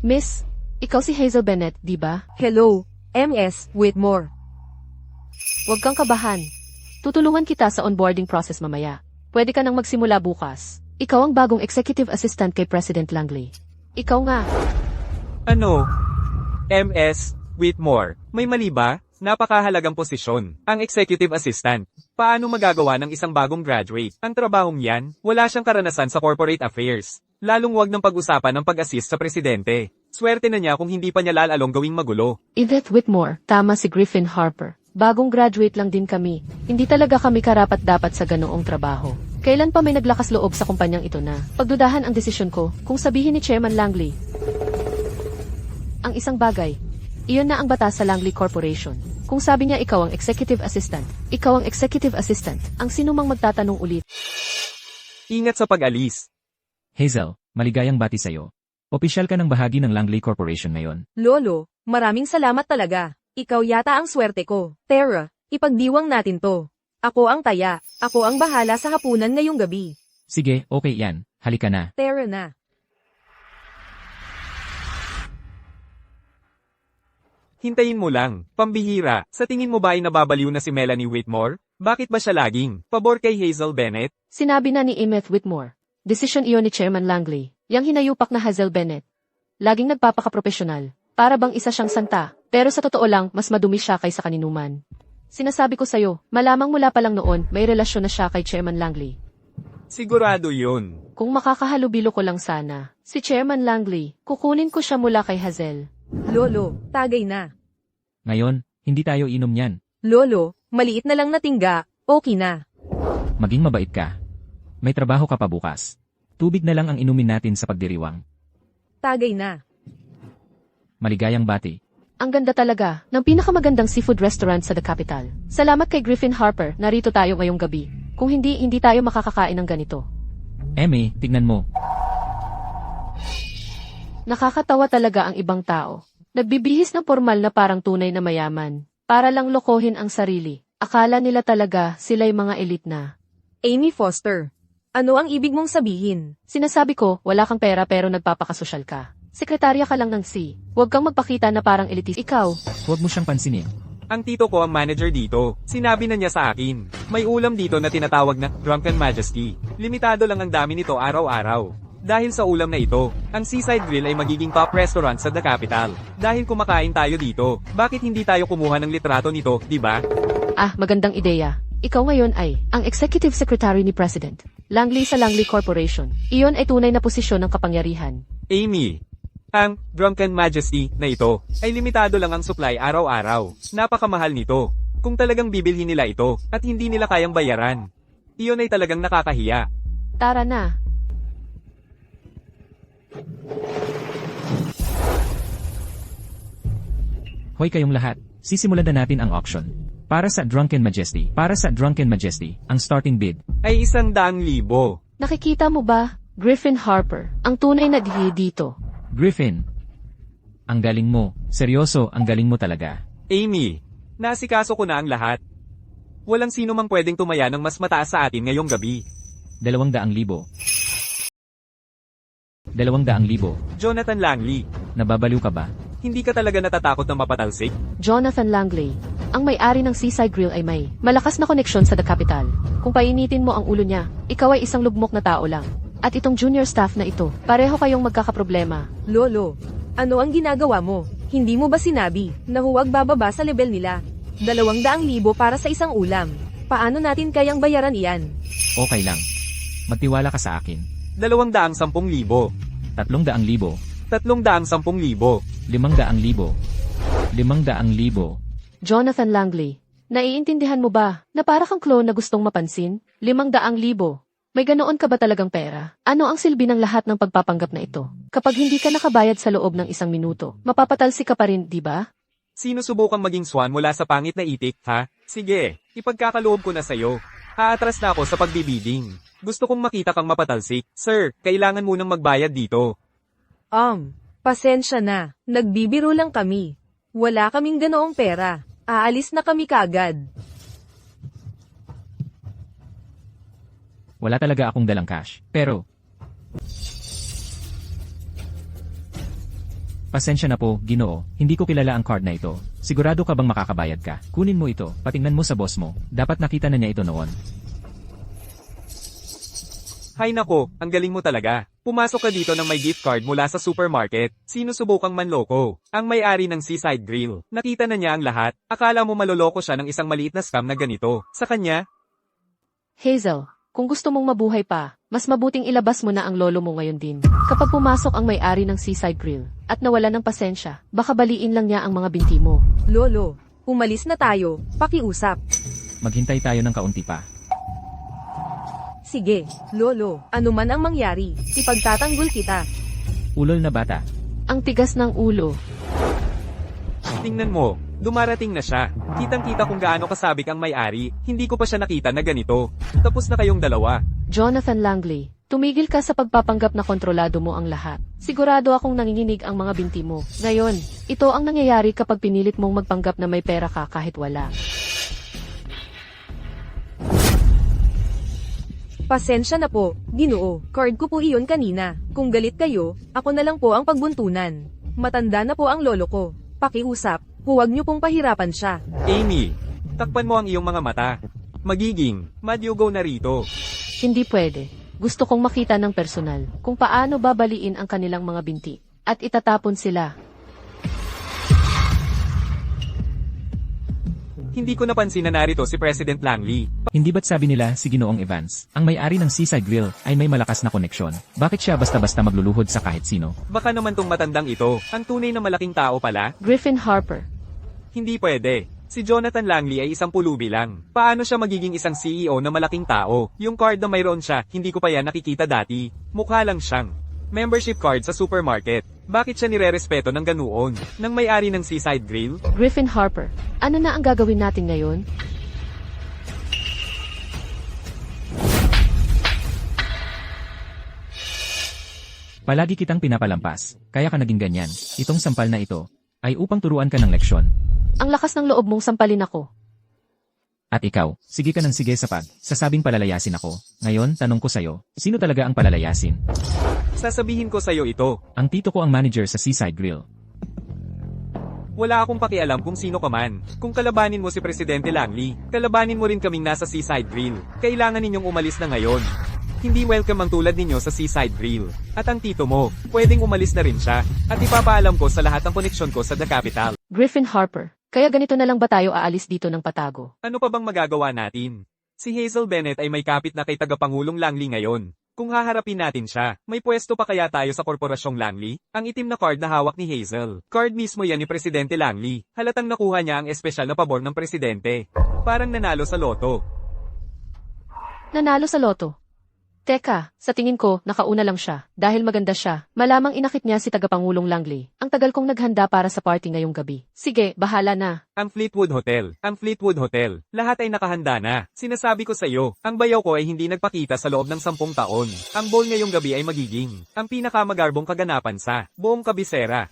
Speaker 5: Miss, ikaw si Hazel Bennett, di ba?
Speaker 2: Hello, MS Whitmore.
Speaker 5: Huwag kang kabahan. Tutulungan kita sa onboarding process mamaya. Pwede ka nang magsimula bukas. Ikaw ang bagong executive assistant kay President Langley. Ikaw nga.
Speaker 6: Ano? MS Whitmore, may mali ba? Napakahalagang posisyon. Ang executive assistant. Paano magagawa ng isang bagong graduate? Ang trabahong yan, wala siyang karanasan sa corporate affairs. Lalong wag ng pag-usapan ng pag-assist sa presidente. Swerte na niya kung hindi pa niya lalalong gawing magulo.
Speaker 5: Edith Whitmore, tama si Griffin Harper. Bagong graduate lang din kami. Hindi talaga kami karapat-dapat sa ganoong trabaho. Kailan pa may naglakas loob sa kumpanyang ito na pagdudahan ang desisyon ko kung sabihin ni Chairman Langley ang isang bagay. Iyon na ang batas sa Langley Corporation. Kung sabi niya ikaw ang executive assistant, ikaw ang executive assistant, ang sinumang magtatanong ulit.
Speaker 6: Ingat sa pag-alis.
Speaker 4: Hazel, maligayang bati sa'yo. Opisyal ka ng bahagi ng Langley Corporation ngayon.
Speaker 2: Lolo, maraming salamat talaga. Ikaw yata ang swerte ko. Tara, ipagdiwang natin to. Ako ang taya. Ako ang bahala sa hapunan ngayong gabi.
Speaker 4: Sige, okay yan. Halika na.
Speaker 2: Tara na.
Speaker 6: Hintayin mo lang, pambihira. Sa tingin mo ba ay nababaliw na si Melanie Whitmore? Bakit ba siya laging pabor kay Hazel Bennett?
Speaker 5: Sinabi na ni Edith Whitmore. Desisyon iyon ni Chairman Langley. Yang hinayupak na Hazel Bennett. Laging nagpapakaprofesional. Para bang isa siyang santa. Pero sa totoo lang, mas madumi siya kaysa kaninuman. Sinasabi ko sa'yo, malamang mula pa lang noon, may relasyon na siya kay Chairman Langley.
Speaker 6: Sigurado yun.
Speaker 5: Kung makakahalubilo ko lang sana, si Chairman Langley, kukunin ko siya mula kay Hazel.
Speaker 2: Lolo, tagay na.
Speaker 4: Ngayon, hindi tayo inom yan.
Speaker 2: Lolo, maliit na lang na tingga, okay na.
Speaker 4: Maging mabait ka. May trabaho ka pa bukas. Tubig na lang ang inumin natin sa pagdiriwang.
Speaker 2: Tagay na.
Speaker 4: Maligayang bati.
Speaker 5: Ang ganda talaga ng pinakamagandang seafood restaurant sa The Capital. Salamat kay Griffin Harper, narito tayo ngayong gabi. Kung hindi tayo makakakain ng ganito.
Speaker 4: Emmy, tignan mo.
Speaker 5: Nakakatawa talaga ang ibang tao. Nagbibihis ng formal na parang tunay na mayaman. Para lang lokohin ang sarili. Akala nila talaga sila'y mga elite na.
Speaker 2: Amy Foster, ano ang ibig mong sabihin?
Speaker 5: Sinasabi ko, wala kang pera pero nagpapakasosyal ka. Sekretarya ka lang ng C. Huwag kang magpakita na parang elitist. Ikaw,
Speaker 4: Huwag mo siyang pansinin.
Speaker 6: Ang tito ko ang manager dito. Sinabi na niya sa akin. May ulam dito na tinatawag na Drunken Majesty. Limitado lang ang dami nito araw-araw. Dahil sa ulam na ito, ang Seaside Grill ay magiging top restaurant sa The Capital. Dahil kumakain tayo dito, bakit hindi tayo kumuha ng litrato nito, di ba?
Speaker 5: magandang ideya. Ikaw ngayon ay ang Executive Secretary ni President Langley sa Langley Corporation. Iyon ay tunay na posisyon ng kapangyarihan.
Speaker 6: Amy, ang Drunken Majesty na ito ay limitado lang ang supply araw-araw. Napakamahal nito. Kung talagang bibilhin nila ito at hindi nila kayang bayaran, iyon ay talagang nakakahiya.
Speaker 5: Tara na.
Speaker 4: Hoy kayong lahat, sisimulan na natin ang auction. Para sa Drunken Majesty, ang starting bid.
Speaker 6: Ay 100,000.
Speaker 5: Nakikita mo ba, Griffin Harper, ang tunay na dihi dito.
Speaker 4: Griffin, ang galing mo. Seryoso, ang galing mo talaga.
Speaker 6: Amy, nasikaso ko na ang lahat. Walang sino mang pwedeng tumaya ng mas mataas sa atin ngayong gabi.
Speaker 4: 200,000. 200,000.
Speaker 6: Jonathan Langley,
Speaker 4: Nababaliw ka ba?
Speaker 6: hindi ka talaga natatakot na mapatalsik?
Speaker 5: Jonathan Langley, ang may-ari ng Seaside Grill ay may malakas na koneksyon sa The Capital. Kung painitin mo ang ulo niya, ikaw ay isang lugmok na tao lang. At itong junior staff na ito, pareho kayong magkakaproblema.
Speaker 2: Lolo, ano ang ginagawa mo? Hindi mo ba sinabi na huwag bababa sa level nila? 200,000 para sa isang ulam. Paano natin kayang bayaran iyan?
Speaker 4: Okay lang. Magtiwala ka sa akin.
Speaker 6: 210,000.
Speaker 4: 300,000.
Speaker 6: 310,000.
Speaker 4: 500,000. 500,000.
Speaker 5: Jonathan Langley, naiintindihan mo ba na para kang clone na gustong mapansin? 500,000. May ganoon ka ba talagang pera? Ano ang silbi ng lahat ng pagpapanggap na ito? Kapag hindi ka nakabayad sa loob ng 1 minuto, mapapatalsi ka pa rin, di ba?
Speaker 6: Sino subukang maging swan mula sa pangit na itik, ha? Sige, ipagkakaloob ko na sa'yo. Aatras na ako sa pagbibiding. Gusto kong makita kang mapatalsik. Sir, kailangan munang magbayad dito.
Speaker 2: Pasensya na. Nagbibiro lang kami. Wala kaming ganoong pera. Aalis na kami kaagad.
Speaker 4: Wala talaga akong dalang cash. Pero, pasensya na po, Ginoo, hindi ko kilala ang card na ito. Sigurado ka bang makakabayad ka? Kunin mo ito, patingnan mo sa boss mo. Dapat nakita na niya ito noon.
Speaker 6: Hay nako, ang galing mo talaga. Pumasok ka dito ng may gift card mula sa supermarket. Sinusubukang manloko. Ang may-ari ng Seaside Grill. Nakita na niya ang lahat. Akala mo maloloko siya ng isang maliit na scam na ganito. Sa kanya,
Speaker 5: Hazel, kung gusto mong mabuhay pa, mas mabuting ilabas mo na ang lolo mo ngayon din. Kapag pumasok ang may-ari ng Seaside Grill at nawala ng pasensya, baka baliin lang niya ang mga binti mo.
Speaker 2: Lolo, umalis na tayo, pakiusap.
Speaker 4: Maghintay tayo ng kaunti pa.
Speaker 2: Sige, Lolo, ano man ang mangyari, ipagtatanggol kita.
Speaker 4: Ulol na bata.
Speaker 5: Ang tigas ng ulo.
Speaker 6: tingnan mo, dumarating na siya. Kitang-kita kung gaano kasabik ang may-ari, hindi ko pa siya nakita na ganito. Tapos na kayong dalawa.
Speaker 5: Jonathan Langley, tumigil ka sa pagpapanggap na kontrolado mo ang lahat. Sigurado akong nanginginig ang mga binti mo. Ngayon, ito ang nangyayari kapag pinilit mong magpanggap na may pera ka kahit wala.
Speaker 2: Pasensya na po, Ginoo. Card ko po iyon kanina. Kung galit kayo, ako na lang po ang pagbuntunan. Matanda na po ang lolo ko. Pakiusap, huwag niyo pong pahirapan siya.
Speaker 6: Amy, takpan mo ang iyong mga mata. Magiging, madyugaw na rito.
Speaker 5: Hindi pwede. Gusto kong makita ng personal kung paano babaliin ang kanilang mga binti at itatapon sila.
Speaker 6: Hindi ko napansin na narito si President Langley.
Speaker 4: Hindi ba't sabi nila si Ginoong Evans, ang may-ari ng Seaside Grill, ay may malakas na koneksyon? Bakit siya basta-basta magluluhod sa kahit sino?
Speaker 6: Baka naman tong matandang ito, ang tunay na malaking tao pala?
Speaker 5: Griffin Harper.
Speaker 6: Hindi pwede. Si Jonathan Langley ay isang pulubi lang. Paano siya magiging isang CEO na malaking tao? Yung card na mayroon siya, hindi ko pa yan nakikita dati. Mukha lang siyang membership card sa supermarket. Bakit siya nirerespeto ng ganoon? Nang may-ari ng Seaside Grill?
Speaker 5: Griffin Harper. Ano na ang gagawin natin ngayon?
Speaker 4: Palagi kitang pinapalampas, kaya ka naging ganyan. Itong sampal na ito, ay upang turuan ka ng leksyon.
Speaker 5: Ang lakas ng loob mong sampalin ako.
Speaker 4: At ikaw, sige ka ng sige sa sasabing palalayasin ako. Ngayon, tanong ko sa'yo, sino talaga ang palalayasin?
Speaker 6: Sasabihin ko sa'yo ito.
Speaker 4: Ang tito ko ang manager sa Seaside Grill.
Speaker 6: Wala akong pakialam kung sino ka man. Kung kalabanin mo si Presidente Langley, kalabanin mo rin kaming nasa Seaside Grill. Kailangan ninyong umalis na ngayon. Hindi welcome ang tulad ninyo sa Seaside Grill. At ang tito mo, pwedeng umalis na rin siya. At ipapaalam ko sa lahat ng koneksyon ko sa The Capital.
Speaker 5: Griffin Harper. Kaya ganito na lang ba tayo aalis dito ng patago?
Speaker 6: Ano pa bang magagawa natin? Si Hazel Bennett ay may kapit na kay Tagapangulong Langley ngayon. Kung haharapin natin siya, may pwesto pa kaya tayo sa Korporasyong Langley? Ang itim na card na hawak ni Hazel. Card mismo yan ni Presidente Langley. Halatang nakuha niya ang espesyal na pabor ng Presidente. Parang nanalo sa loto.
Speaker 5: Nanalo sa loto. Teka, sa tingin ko, nakauna lang siya. Dahil maganda siya, malamang inakit niya si Tagapangulong Langley. Ang tagal kong naghanda para sa party ngayong gabi. Sige, bahala na.
Speaker 6: Ang Fleetwood Hotel. Ang Fleetwood Hotel. Lahat ay nakahanda na. Sinasabi ko sa iyo, ang bayaw ko ay hindi nagpakita sa loob ng 10 taon. Ang ball ngayong gabi ay magiging ang pinakamagarbong kaganapan sa buong kabisera.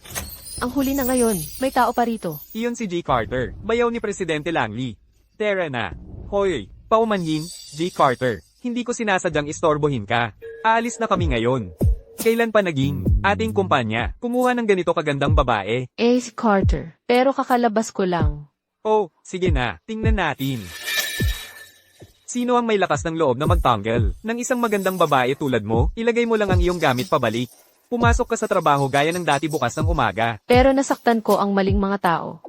Speaker 5: Ang huli na ngayon, may tao pa rito.
Speaker 6: Iyon si G. Carter, bayaw ni Presidente Langley. Tara na. Hoy, paumanhin, G. Carter. Hindi ko sinasadyang istorbohin ka. Aalis na kami ngayon. Kailan pa naging ating kumpanya kumuha ng ganito kagandang babae?
Speaker 5: Si Carter. Pero kakalabas ko lang.
Speaker 6: Oh, sige na, tingnan natin. Sino ang may lakas ng loob na magtanggal? Ng isang magandang babae tulad mo, ilagay mo lang ang iyong gamit pabalik. Pumasok ka sa trabaho gaya ng dati bukas ng umaga.
Speaker 5: Pero nasaktan ko ang maling mga tao.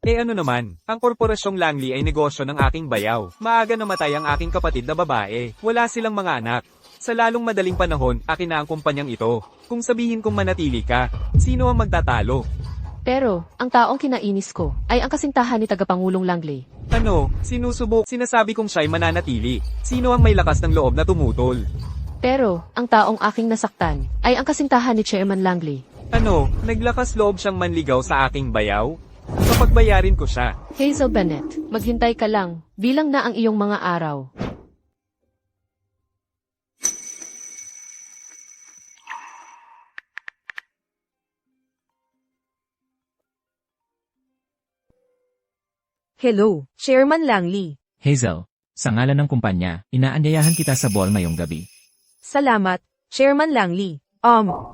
Speaker 6: Ano naman, ang Korporasyong Langley ay negosyo ng aking bayaw. Maaga namatay ang aking kapatid na babae. Wala silang mga anak. Sa lalong madaling panahon, akin na ang kumpanyang ito. Kung sabihin kong manatili ka, sino ang magtatalo?
Speaker 5: Pero, ang taong kinainis ko, ay ang kasintahan ni Tagapangulong Langley.
Speaker 6: Ano, sinusubok, sinasabi kong siya'y mananatili. Sino ang may lakas ng loob na tumutol?
Speaker 5: Pero, ang taong aking nasaktan, ay ang kasintahan ni Chairman Langley.
Speaker 6: Ano, naglakas loob siyang manligaw sa aking bayaw? Kapag bayarin ko siya.
Speaker 5: Hazel Bennett, maghintay ka lang, bilang na ang iyong mga araw.
Speaker 2: Hello, Chairman Langley.
Speaker 4: Hazel, sa ngalan ng kumpanya, inaanyayahan kita sa ball ngayong gabi.
Speaker 2: Salamat, Chairman Langley.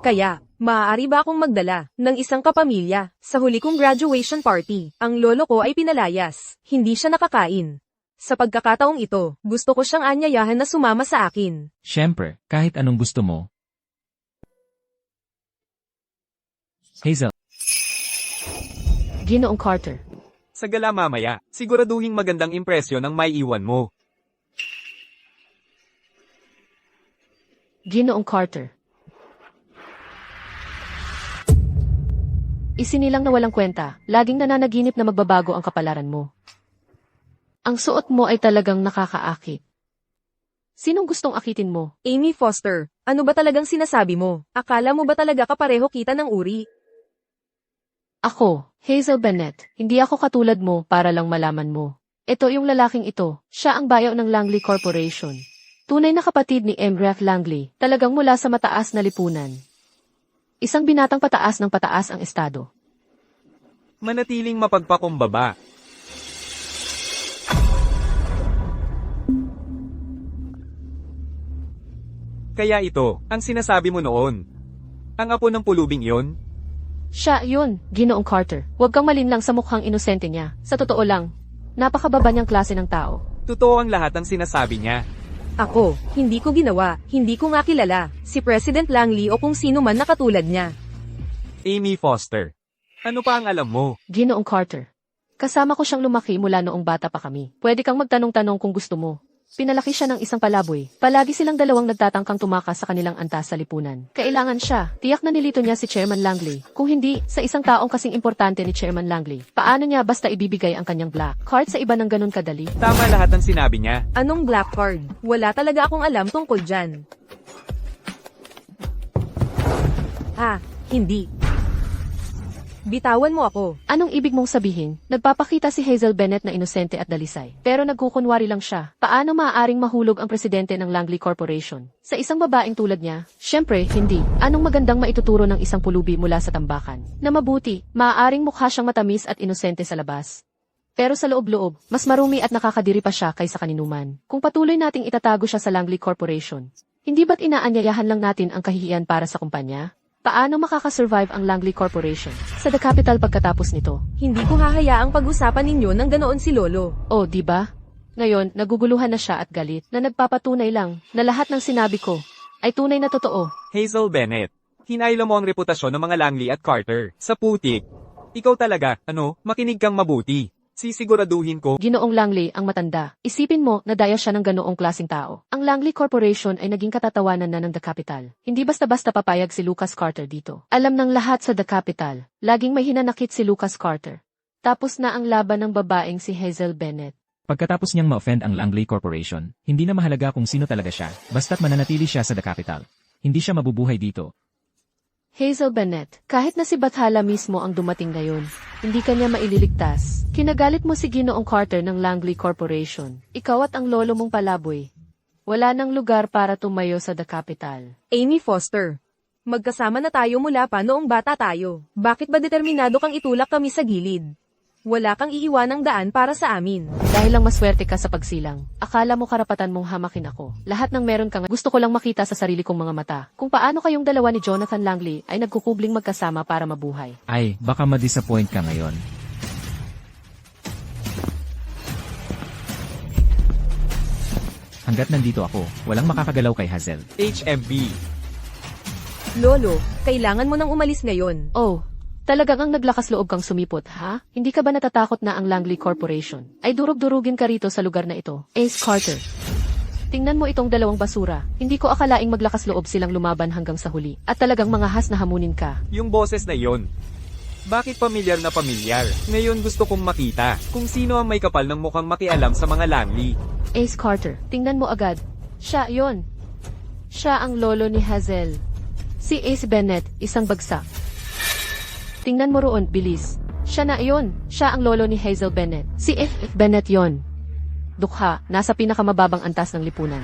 Speaker 2: Kaya, maaari ba akong magdala ng isang kapamilya sa huli kong graduation party? Ang lolo ko ay pinalayas, hindi siya nakakain. Sa pagkakataong ito, gusto ko siyang anyayahan na sumama sa akin.
Speaker 4: Siyempre, kahit anong gusto mo. Hazel,
Speaker 5: Ginoong Carter.
Speaker 6: Sa gala mamaya, siguraduhing magandang impresyon ang may iwan mo.
Speaker 5: Ginoong Carter. Isinilang na walang kwenta, laging nananaginip na magbabago ang kapalaran mo. Ang suot mo ay talagang nakakaakit. Sinong gustong akitin mo?
Speaker 2: Amy Foster, ano ba talagang sinasabi mo? Akala mo ba talaga kapareho kita ng uri?
Speaker 5: Ako, Hazel Bennett, hindi ako katulad mo para lang malaman mo. Ito yung lalaking ito, siya ang bayo ng Langley Corporation. Tunay na kapatid ni Emref Langley, talagang mula sa mataas na lipunan. Isang binatang pataas ng pataas ang estado.
Speaker 6: Manatiling mapagpakumbaba. Kaya ito, ang sinasabi mo noon. Ang apo ng pulubing yon?
Speaker 5: Siya, yun, Ginoong Carter. Huwag kang malinlang sa mukhang inosente niya. Sa totoo lang, napakababa niyang klase ng tao.
Speaker 6: Totoo ang lahat ng sinasabi niya.
Speaker 2: Ako, hindi ko ginawa, hindi ko nga kilala, si President Langley o kung sino man na katulad niya.
Speaker 6: Amy Foster. Ano pa ang alam mo?
Speaker 5: Ginoong Carter. Kasama ko siyang lumaki mula noong bata pa kami. Pwede kang magtanong-tanong kung gusto mo. Pinalaki siya ng isang palaboy. Palagi silang dalawang nagtatangkang tumakas sa kanilang antas sa lipunan. Kailangan siya. Tiyak na nilito niya si Chairman Langley. Kung hindi, sa isang taong kasing importante ni Chairman Langley, paano niya basta ibibigay ang kanyang black card sa iba ng ganun kadali?
Speaker 6: Tama lahat ng sinabi niya.
Speaker 2: Anong black card? Wala talaga akong alam tungkol dyan. Hindi. Bitawan mo ako.
Speaker 5: Anong ibig mong sabihin? Nagpapakita si Hazel Bennett na inosente at dalisay. Pero nagkukunwari lang siya. Paano maaaring mahulog ang presidente ng Langley Corporation? Sa isang babaeng tulad niya? Siyempre, hindi. Anong magandang maituturo ng isang pulubi mula sa tambakan? Na mabuti, maaaring mukha siyang matamis at inosente sa labas. Pero sa loob-loob, mas marumi at nakakadiri pa siya kaysa kaninuman. Kung patuloy nating itatago siya sa Langley Corporation, hindi ba't inaanyayahan lang natin ang kahihiyan para sa kumpanya? Paano makakasurvive ang Langley Corporation sa The Capital pagkatapos nito?
Speaker 2: Hindi ko hahayaang pag-usapan ninyo ng ganoon si Lolo.
Speaker 5: Oh, di ba? Ngayon, naguguluhan na siya at galit na nagpapatunay lang na lahat ng sinabi ko ay tunay na totoo.
Speaker 6: Hazel Bennett. Hinaylo mo ang reputasyon ng mga Langley at Carter. Sa putik. Ikaw talaga, makinig kang mabuti. Sisiguraduhin ko.
Speaker 5: Ginoong Langley ang matanda. Isipin mo na daya siya ng ganoong klaseng tao. Ang Langley Corporation ay naging katatawanan na ng The Capital. Hindi basta-basta papayag si Lucas Carter dito. Alam ng lahat sa The Capital. Laging may hinanakit si Lucas Carter. Tapos na ang laban ng babaeng si Hazel Bennett.
Speaker 4: pagkatapos niyang ma-offend ang Langley Corporation, hindi na mahalaga kung sino talaga siya, basta't mananatili siya sa The Capital. Hindi siya mabubuhay dito.
Speaker 5: Hazel Bennett, kahit na si Bathala mismo ang dumating ngayon, hindi kanya maililigtas. Kinagalit mo si Ginoong Carter ng Langley Corporation. Ikaw at ang lolo mong palaboy. Wala nang lugar para tumayo sa The Capital.
Speaker 2: Amy Foster. Magkasama na tayo mula pa noong bata tayo. Bakit ba determinado kang itulak kami sa gilid? Wala kang iiwanang daan para sa amin.
Speaker 5: Dahil lang maswerte ka sa pagsilang, akala mo karapatan mong hamakin ako. Lahat ng meron ka nga, gusto ko lang makita sa sarili kong mga mata. Kung paano kayong dalawa ni Jonathan Langley ay nagkukubling magkasama para mabuhay.
Speaker 4: Ay, baka ma-disappoint ka ngayon. Hanggat nandito ako, walang makakagalaw kay Hazel.
Speaker 6: HMB.
Speaker 2: Lolo, kailangan mo nang umalis ngayon.
Speaker 5: Oh, talagang ang naglakas loob kang sumipot, ha? Hindi ka ba natatakot na ang Langley Corporation ay durug-durugin ka rito sa lugar na ito? Ace Carter. Tingnan mo itong dalawang basura. Hindi ko akalaing maglakas loob silang lumaban hanggang sa huli. At talagang mangahas na hamunin ka.
Speaker 6: Yung boses na yon. Bakit pamilyar na pamilyar? Ngayon gusto kong makita kung sino ang may kapal ng mukhang makialam sa mga Langley.
Speaker 5: Ace Carter, tingnan mo agad. Siya yon. Siya ang lolo ni Hazel. Si Ace Bennett, isang bagsak. Tingnan mo roon, bilis. Siya na yon. Siya ang lolo ni Hazel Bennett. Si F. Bennett yon. Dukha, nasa pinakamababang antas ng lipunan.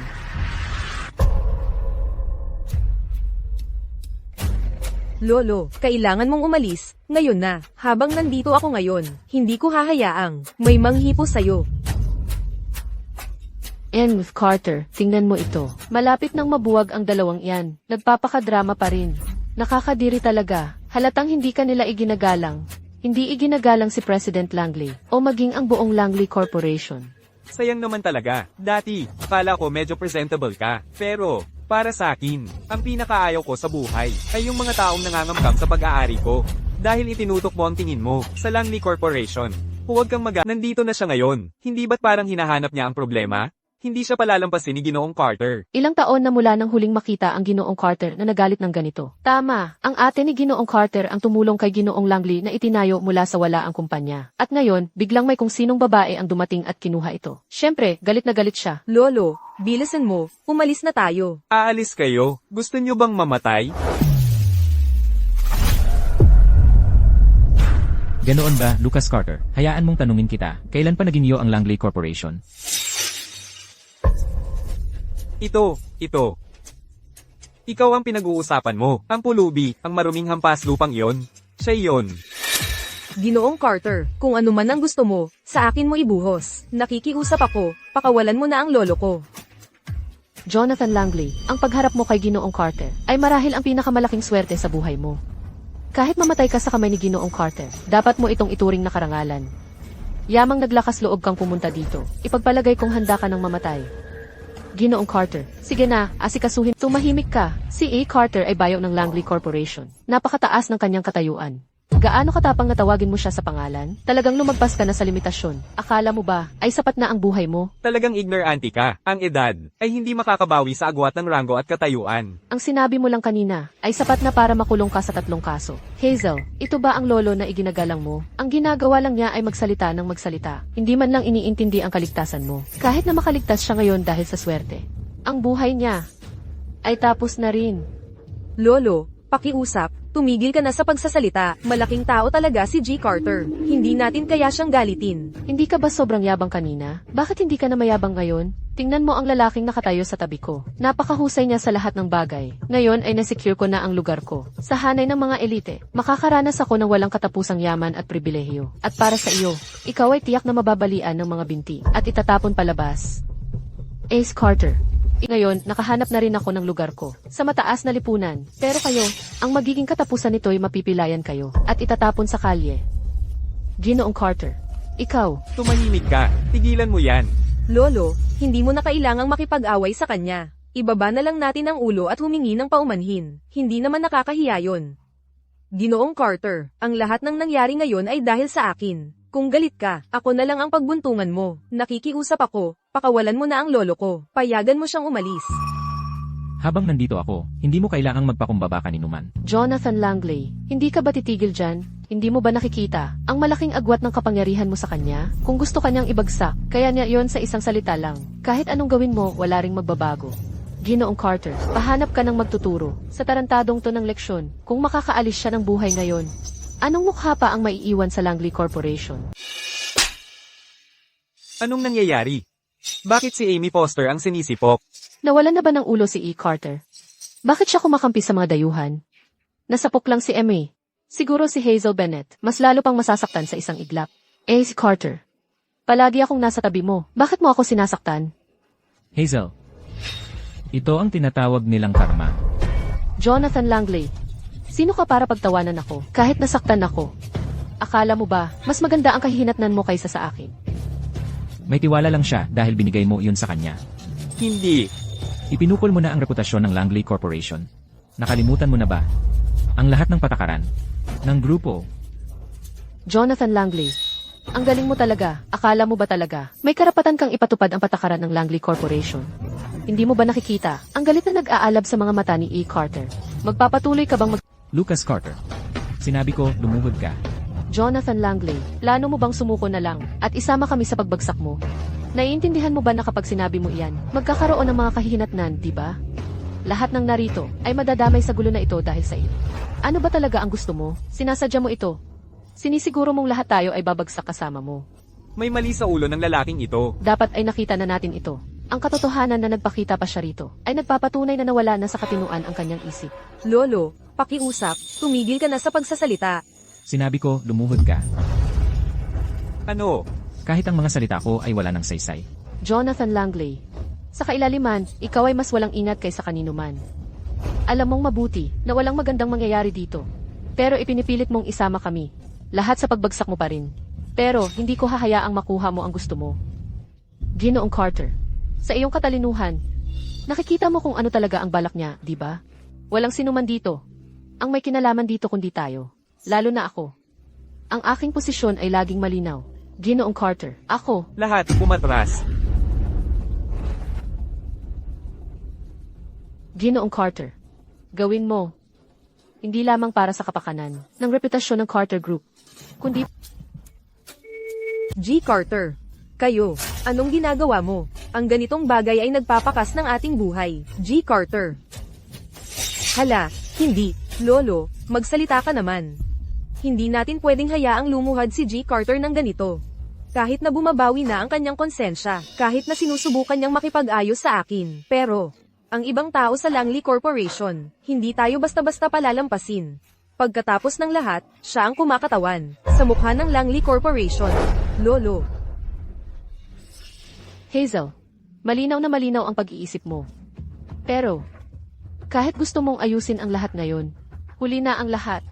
Speaker 2: Lolo, kailangan mong umalis. Ngayon na. Habang nandito ako ngayon, hindi ko hahayaang may manghipo sa'yo.
Speaker 5: And with Carter, tingnan mo ito. Malapit nang mabuwag ang dalawang iyan. Nagpapakadrama pa rin. Nakakadiri talaga. Halatang hindi ka nila iginagalang. Hindi iginagalang si President Langley o maging ang buong Langley Corporation.
Speaker 6: Sayang naman talaga. Dati, akala ko medyo presentable ka. Pero, para sa akin, ang pinakaayaw ko sa buhay ay yung mga taong nangangamkam sa pag-aari ko. Dahil itinutok mo ang tingin mo sa Langley Corporation. Huwag kang nandito na siya ngayon. Hindi ba't parang hinahanap niya ang problema? Hindi siya palalampasin ni Ginoong Carter.
Speaker 5: Ilang taon na mula nang huling makita ang Ginoong Carter na nagalit ng ganito. Tama, ang ate ni Ginoong Carter ang tumulong kay Ginoong Langley na itinayo mula sa wala ang kumpanya. At ngayon, biglang may kung sinong babae ang dumating at kinuha ito. Siyempre, galit na galit siya.
Speaker 2: Lolo, bilisan mo, umalis na tayo.
Speaker 6: Aalis kayo? Gusto niyo bang mamatay?
Speaker 4: Ganoon ba, Lucas Carter? Hayaan mong tanungin kita, kailan pa naging iyo ang Langley Corporation?
Speaker 6: Ito. Ikaw ang pinag-uusapan mo. Ang pulubi, ang maruming hampas lupang iyon. Siya iyon.
Speaker 2: Ginoong Carter, kung ano man ang gusto mo, sa akin mo ibuhos. Nakikiusap ako, pakawalan mo na ang lolo ko.
Speaker 5: Jonathan Langley, ang pagharap mo kay Ginoong Carter ay marahil ang pinakamalaking swerte sa buhay mo. Kahit mamatay ka sa kamay ni Ginoong Carter, dapat mo itong ituring na karangalan. Yamang naglakas loob kang pumunta dito, ipagpalagay kung handa ka ng mamatay. Ginoong Carter, sige na, asikasuhin. Tumahimik ka. Si A. Carter ay bayo ng Langley Corporation. Napakataas ng kanyang katayuan. Gaano katapang na tawagin mo siya sa pangalan? Talagang lumagpas ka na sa limitasyon. Akala mo ba ay sapat na ang buhay mo?
Speaker 6: Talagang ignorante ka. Ang edad ay hindi makakabawi sa agwat ng ranggo at katayuan.
Speaker 5: Ang sinabi mo lang kanina ay sapat na para makulong ka sa 3 kaso. Hazel, ito ba ang lolo na iginagalang mo? Ang ginagawa lang niya ay magsalita ng magsalita. Hindi man lang iniintindi ang kaligtasan mo. Kahit na makaligtas siya ngayon dahil sa swerte. Ang buhay niya ay tapos na rin.
Speaker 2: Lolo, pakiusap, tumigil ka na sa pagsasalita. Malaking tao talaga si G. Carter. Hindi natin kaya siyang galitin.
Speaker 5: Hindi ka ba sobrang yabang kanina? Bakit hindi ka na mayabang ngayon? Tingnan mo ang lalaking nakatayo sa tabi ko. Napakahusay niya sa lahat ng bagay. Ngayon ay nasecure ko na ang lugar ko. Sa hanay ng mga elite, makakaranas ako ng walang katapusang yaman at pribilehiyo. At para sa iyo, ikaw ay tiyak na mababalian ng mga binti at itatapon palabas. Ace Carter. Ngayon, nakahanap na rin ako ng lugar ko, sa mataas na lipunan. Pero kayo, ang magiging katapusan nito ay mapipilayan kayo, at itatapon sa kalye. Ginoong Carter, ikaw.
Speaker 6: Tumahimik ka. Tigilan mo yan.
Speaker 2: Lolo, hindi mo na kailangang makipag-away sa kanya. Ibaba na lang natin ang ulo at humingi ng paumanhin. Hindi naman nakakahiya yun. Ginoong Carter, ang lahat ng nangyari ngayon ay dahil sa akin. Kung galit ka, ako na lang ang pagbuntungan mo. Nakikiusap ako, pakawalan mo na ang lolo ko. Payagan mo siyang umalis.
Speaker 4: Habang nandito ako, hindi mo kailangang magpakumbaba kaninuman.
Speaker 5: Jonathan Langley, hindi ka ba titigil dyan? Hindi mo ba nakikita ang malaking agwat ng kapangyarihan mo sa kanya? Kung gusto kanyang ibagsak, kaya niya yon sa isang salita lang. Kahit anong gawin mo, wala ring magbabago. Ginoong Carter, pahanap ka ng magtuturo sa tarantadong to ng leksyon kung makakaalis siya ng buhay ngayon. Anong mukha pa ang maiiwan sa Langley Corporation?
Speaker 6: Anong nangyayari? Bakit si Amy Foster ang sinisipok?
Speaker 5: Nawalan na ba ng ulo si E. Carter? Bakit siya kumakampi sa mga dayuhan? Nasapok lang si Emmy. Siguro si Hazel Bennett, mas lalo pang masasaktan sa isang iglap. Si Carter, palagi akong nasa tabi mo. Bakit mo ako sinasaktan?
Speaker 4: Hazel, ito ang tinatawag nilang karma.
Speaker 5: Jonathan Langley, sino ka para pagtawanan ako kahit nasaktan ako? Akala mo ba, mas maganda ang kahihinatnan mo kaysa sa akin?
Speaker 4: May tiwala lang siya dahil binigay mo yun sa kanya.
Speaker 6: Hindi.
Speaker 4: Ipinukol mo na ang reputasyon ng Langley Corporation. Nakalimutan mo na ba ang lahat ng patakaran ng grupo?
Speaker 5: Jonathan Langley, ang galing mo talaga. Akala mo ba talaga may karapatan kang ipatupad ang patakaran ng Langley Corporation? Hindi mo ba nakikita ang galit na nag-aalab sa mga mata ni E. Carter? Magpapatuloy ka bang
Speaker 4: Lucas Carter, sinabi ko, lumuhod ka.
Speaker 5: Jonathan Langley, plano mo bang sumuko na lang at isama kami sa pagbagsak mo? Naiintindihan mo ba na kapag sinabi mo iyan, magkakaroon ng mga kahihinatnan, di ba? Lahat ng narito ay madadamay sa gulo na ito dahil sa iyo. Ano ba talaga ang gusto mo? Sinasadya mo ito. Sinisiguro mong lahat tayo ay babagsak kasama mo.
Speaker 6: May mali sa ulo ng lalaking ito.
Speaker 5: Dapat ay nakita na natin ito. Ang katotohanan na nagpakita pa siya rito ay nagpapatunay na nawala na sa katinuan ang kanyang isip.
Speaker 2: Lolo, pakiusap, tumigil ka na sa pagsasalita.
Speaker 4: Sinabi ko, lumuhod ka.
Speaker 6: Ano?
Speaker 4: Kahit ang mga salita ko ay wala ng saysay.
Speaker 5: Jonathan Langley, sa kailaliman, ikaw ay mas walang ingat kaysa kanino man. Alam mong mabuti na walang magandang mangyayari dito. Pero ipinipilit mong isama kami. Lahat sa pagbagsak mo pa rin. Pero hindi ko hahayaang makuha mo ang gusto mo. Ginoong Carter, sa iyong katalinuhan, nakikita mo kung ano talaga ang balak niya, di ba? Walang sinuman dito. Ang may kinalaman dito kundi tayo. Lalo na ako. Ang aking posisyon ay laging malinaw. Ginoong Carter, ako.
Speaker 6: Lahat umatras.
Speaker 5: Ginoong Carter. Gawin mo. Hindi lamang para sa kapakanan ng reputasyon ng Carter Group, kundi
Speaker 2: G. Carter. Kayo, anong ginagawa mo? Ang ganitong bagay ay nagpapakas ng ating buhay. G. Carter. Hala, hindi. Lolo, magsalita ka naman. Hindi natin pwedeng hayaang lumuhad si G. Carter ng ganito. Kahit na bumabawi na ang kanyang konsensya, kahit na sinusubukan niyang makipag-ayos sa akin. Pero, ang ibang tao sa Langley Corporation, hindi tayo basta-basta palalampasin. Pagkatapos ng lahat, siya ang kumakatawan sa mukha ng Langley Corporation. Lolo.
Speaker 5: Hazel, malinaw na malinaw ang pag-iisip mo. Pero, kahit gusto mong ayusin ang lahat ngayon, huli na ang lahat.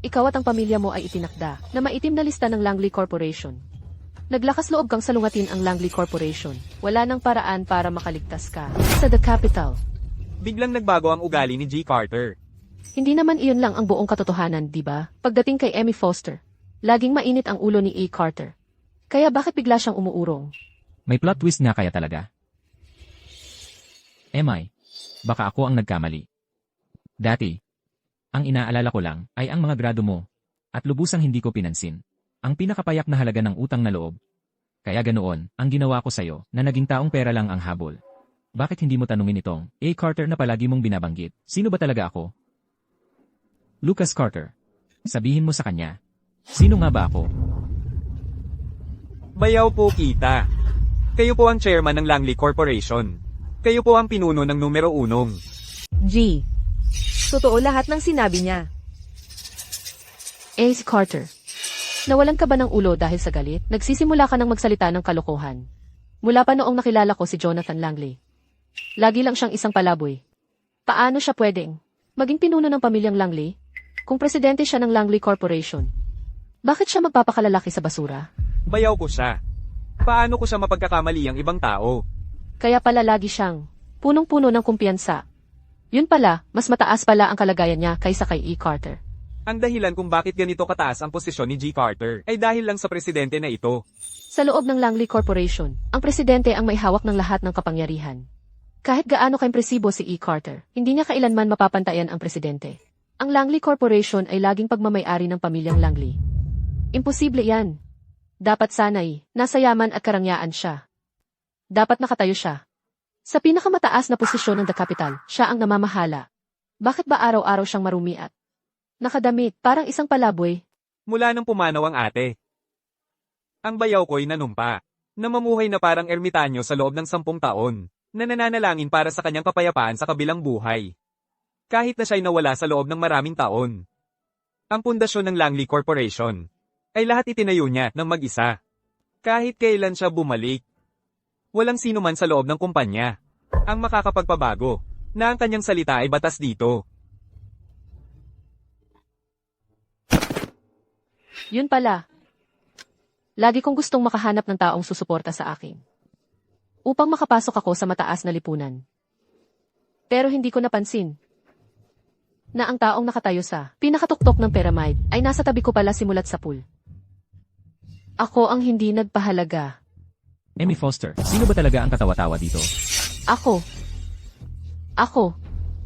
Speaker 5: Ikaw at ang pamilya mo ay itinakda na maitim na lista ng Langley Corporation. Naglakas loob kang salungatin ang Langley Corporation. Wala nang paraan para makaligtas ka sa The Capital.
Speaker 6: Biglang nagbago ang ugali ni G. Carter.
Speaker 5: Hindi naman iyon lang ang buong katotohanan, di ba? Pagdating kay Emmy Foster, laging mainit ang ulo ni A. Carter. Kaya bakit bigla siyang umuurong?
Speaker 4: May plot twist nga kaya talaga. Emay, baka ako ang nagkamali. Dati, ang inaalala ko lang ay ang mga grado mo, at lubusang hindi ko pinansin. Ang pinakapayak na halaga ng utang na loob. Kaya ganoon, ang ginawa ko sa'yo, na naging taong pera lang ang habol. Bakit hindi mo tanungin itong A. Carter na palagi mong binabanggit? Sino ba talaga ako? Lucas Carter. Sabihin mo sa kanya. Sino nga ba ako?
Speaker 6: Bayaw po kita. Kayo po ang chairman ng Langley Corporation. Kayo po ang pinuno ng numero 1.
Speaker 2: G. Totoo lahat ng sinabi niya.
Speaker 5: Ace Carter. Nawalan ka ba ng ulo dahil sa galit? Nagsisimula ka ng magsalita ng kalokohan. Mula pa noong nakilala ko si Jonathan Langley. Lagi lang siyang isang palaboy. Paano siya pwedeng maging pinuno ng pamilyang Langley kung presidente siya ng Langley Corporation? Bakit siya magpapakalalaki sa basura?
Speaker 6: Bayaw ko siya. Paano ko siya mapagkakamali ang ibang tao?
Speaker 5: Kaya pala lagi siyang punong-puno ng kumpiyansa. Yun pala, mas mataas pala ang kalagayan niya kaysa kay E. Carter.
Speaker 6: Ang dahilan kung bakit ganito kataas ang posisyon ni G. Carter ay dahil lang sa presidente na ito.
Speaker 5: Sa loob ng Langley Corporation, ang presidente ang may hawak ng lahat ng kapangyarihan. Kahit gaano kaimpresibo si E. Carter, hindi niya kailanman mapapantayan ang presidente. Ang Langley Corporation ay laging pagmamay-ari ng pamilyang Langley. Imposible yan. Dapat sanay, nasa yaman at karangyaan siya. Dapat nakatayo siya. Sa pinakamataas na posisyon ng The Capital, siya ang namamahala. Bakit ba araw-araw siyang marumi at nakadamit, parang isang palaboy?
Speaker 6: Mula nang pumanaw ang ate. Ang bayaw ko'y nanumpa. Namamuhay na parang ermitanyo sa loob ng 10 taon. Na nananalangin para sa kanyang kapayapaan sa kabilang buhay. Kahit na siya'y nawala sa loob ng maraming taon. Ang pundasyon ng Langley Corporation ay lahat itinayo niya ng mag-isa. Kahit kailan siya bumalik. Walang sino man sa loob ng kumpanya ang makakapagpabago na ang kanyang salita ay batas dito.
Speaker 5: Yun pala. Lagi kong gustong makahanap ng taong susuporta sa akin. Upang makapasok ako sa mataas na lipunan. Pero hindi ko napansin na ang taong nakatayo sa pinakatuktok ng pyramid ay nasa tabi ko pala simulat sa pool. Ako ang hindi nagpahalaga.
Speaker 4: Emmy Foster, sino ba talaga ang katawa-tawa dito?
Speaker 5: Ako.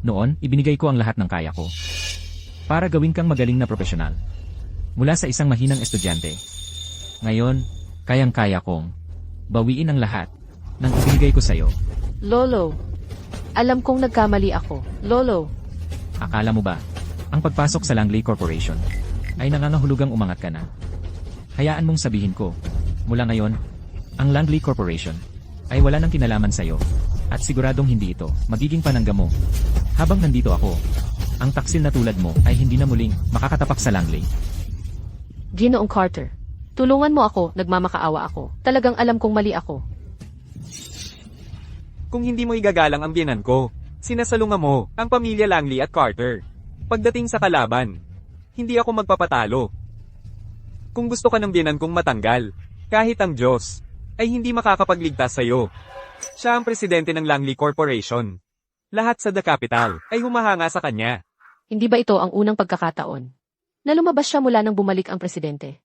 Speaker 4: Noon, ibinigay ko ang lahat ng kaya ko. Para gawin kang magaling na profesional. Mula sa isang mahinang estudyante. Ngayon, kayang-kaya kong bawiin ang lahat ng ibinigay ko sa'yo.
Speaker 5: Lolo. Alam kong nagkamali ako. Lolo.
Speaker 4: Akala mo ba, ang pagpasok sa Langley Corporation ay nangangahulugang umangat ka na? Hayaan mong sabihin ko, mula ngayon, ang Langley Corporation ay wala nang kinalaman sa'yo at siguradong hindi ito magiging panangga mo. Habang nandito ako, ang taksil na tulad mo ay hindi na muling makakatapak sa Langley.
Speaker 5: Ginoong Carter. Tulungan mo ako, nagmamakaawa ako. Talagang alam kong mali ako.
Speaker 6: Kung hindi mo igagalang ang biyenan ko, sinasalunga mo ang pamilya Langley at Carter. Pagdating sa kalaban, hindi ako magpapatalo. Kung gusto ka ng biyenan kong matanggal, kahit ang Diyos, ay hindi makakapagligtas sa'yo. Siya ang presidente ng Langley Corporation. Lahat sa The Capital ay humahanga sa kanya.
Speaker 5: Hindi ba ito ang unang pagkakataon na lumabas siya mula nang bumalik ang presidente.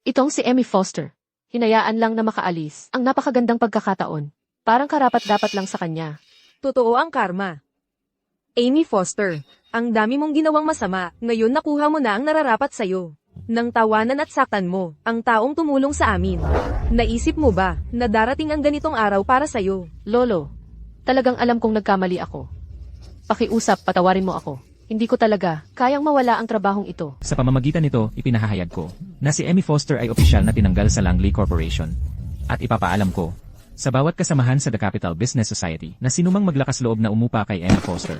Speaker 5: Itong si Amy Foster. Hinayaan lang na makaalis. Ang napakagandang pagkakataon. Parang karapat-dapat lang sa kanya.
Speaker 2: Totoo ang karma. Amy Foster, ang dami mong ginawang masama, ngayon nakuha mo na ang nararapat sa'yo. Nang tawanan at saktan mo, ang taong tumulong sa amin. Naisip mo ba, na darating ang ganitong araw para sa'yo?
Speaker 5: Lolo, talagang alam kong nagkamali ako. Pakiusap, patawarin mo ako. Hindi ko talaga kayang mawala ang trabahong ito.
Speaker 4: Sa pamamagitan nito, ipinahahayag ko na si Amy Foster ay opisyal na tinanggal sa Langley Corporation. At ipapaalam ko sa bawat kasamahan sa The Capital Business Society na sinumang maglakas loob na umupa kay Amy Foster.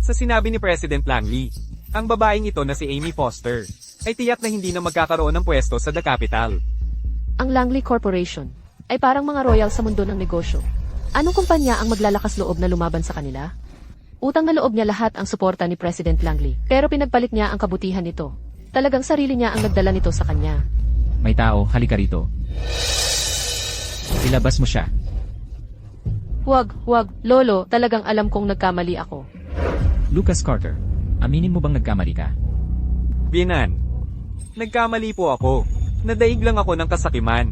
Speaker 6: Sa sinabi ni President Langley, ang babaeng ito na si Amy Foster ay tiyak na hindi na magkakaroon ng pwesto sa The Capital.
Speaker 5: Ang Langley Corporation ay parang mga royal sa mundo ng negosyo. Anong kumpanya ang maglalakas loob na lumaban sa kanila? Utang na loob niya lahat ang suporta ni President Langley, pero pinagpalit niya ang kabutihan nito. Talagang sarili niya ang nagdala nito sa kanya.
Speaker 4: May tao, halika rito. Ilabas mo siya.
Speaker 5: Huwag, Lolo, talagang alam kong nagkamali ako.
Speaker 4: Lucas Carter, aminin mo bang nagkamali ka?
Speaker 6: Binan, nagkamali po ako. Nadaig lang ako ng kasakiman.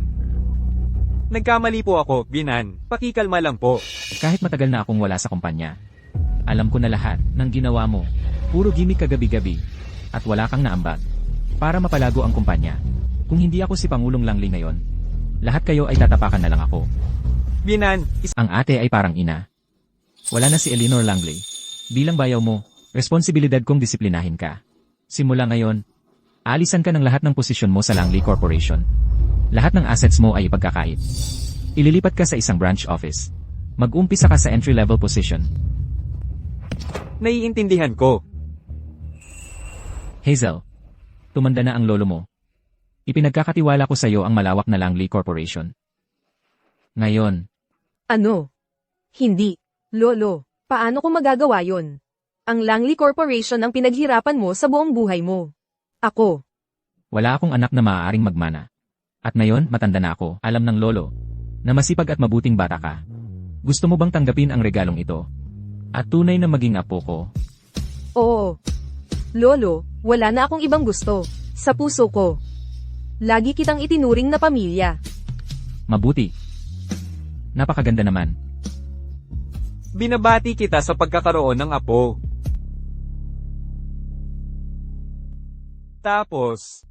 Speaker 6: Nagkamali po ako, Binan. Pakikalma lang po.
Speaker 4: Kahit matagal na akong wala sa kumpanya, alam ko na lahat ng ginawa mo. Puro gimmick kagabi-gabi. At wala kang naambag. Para mapalago ang kumpanya. Kung hindi ako si Pangulong Langley ngayon, lahat kayo ay tatapakan na lang ako.
Speaker 6: Binan,
Speaker 4: Ang ate ay parang ina. Wala na si Eleanor Langley. Bilang bayaw mo, responsibilidad kong disiplinahin ka. Simula ngayon, aalisan ka ng lahat ng posisyon mo sa Langley Corporation. Lahat ng assets mo ay ipagkakait. Ililipat ka sa isang branch office. Mag-umpisa ka sa entry-level position.
Speaker 6: naiintindihan ko.
Speaker 4: Hazel, tumanda na ang lolo mo. Ipinagkakatiwala ko sa iyo ang malawak na Langley Corporation. Ngayon,
Speaker 2: Ano? Hindi. Lolo, paano ko magagawa yon? Ang Langley Corporation ang pinaghirapan mo sa buong buhay mo. Ako.
Speaker 4: wala akong anak na maaaring magmana. At ngayon, matanda na ako, alam ng lolo, na masipag at mabuting bata ka. Gusto mo bang tanggapin ang regalong ito? At tunay na maging apo ko?
Speaker 2: Oo. Lolo, wala na akong ibang gusto. Sa puso ko. Lagi kitang itinuring na pamilya.
Speaker 4: Mabuti. Napakaganda naman.
Speaker 6: Binabati kita sa pagkakaroon ng apo. Tapos,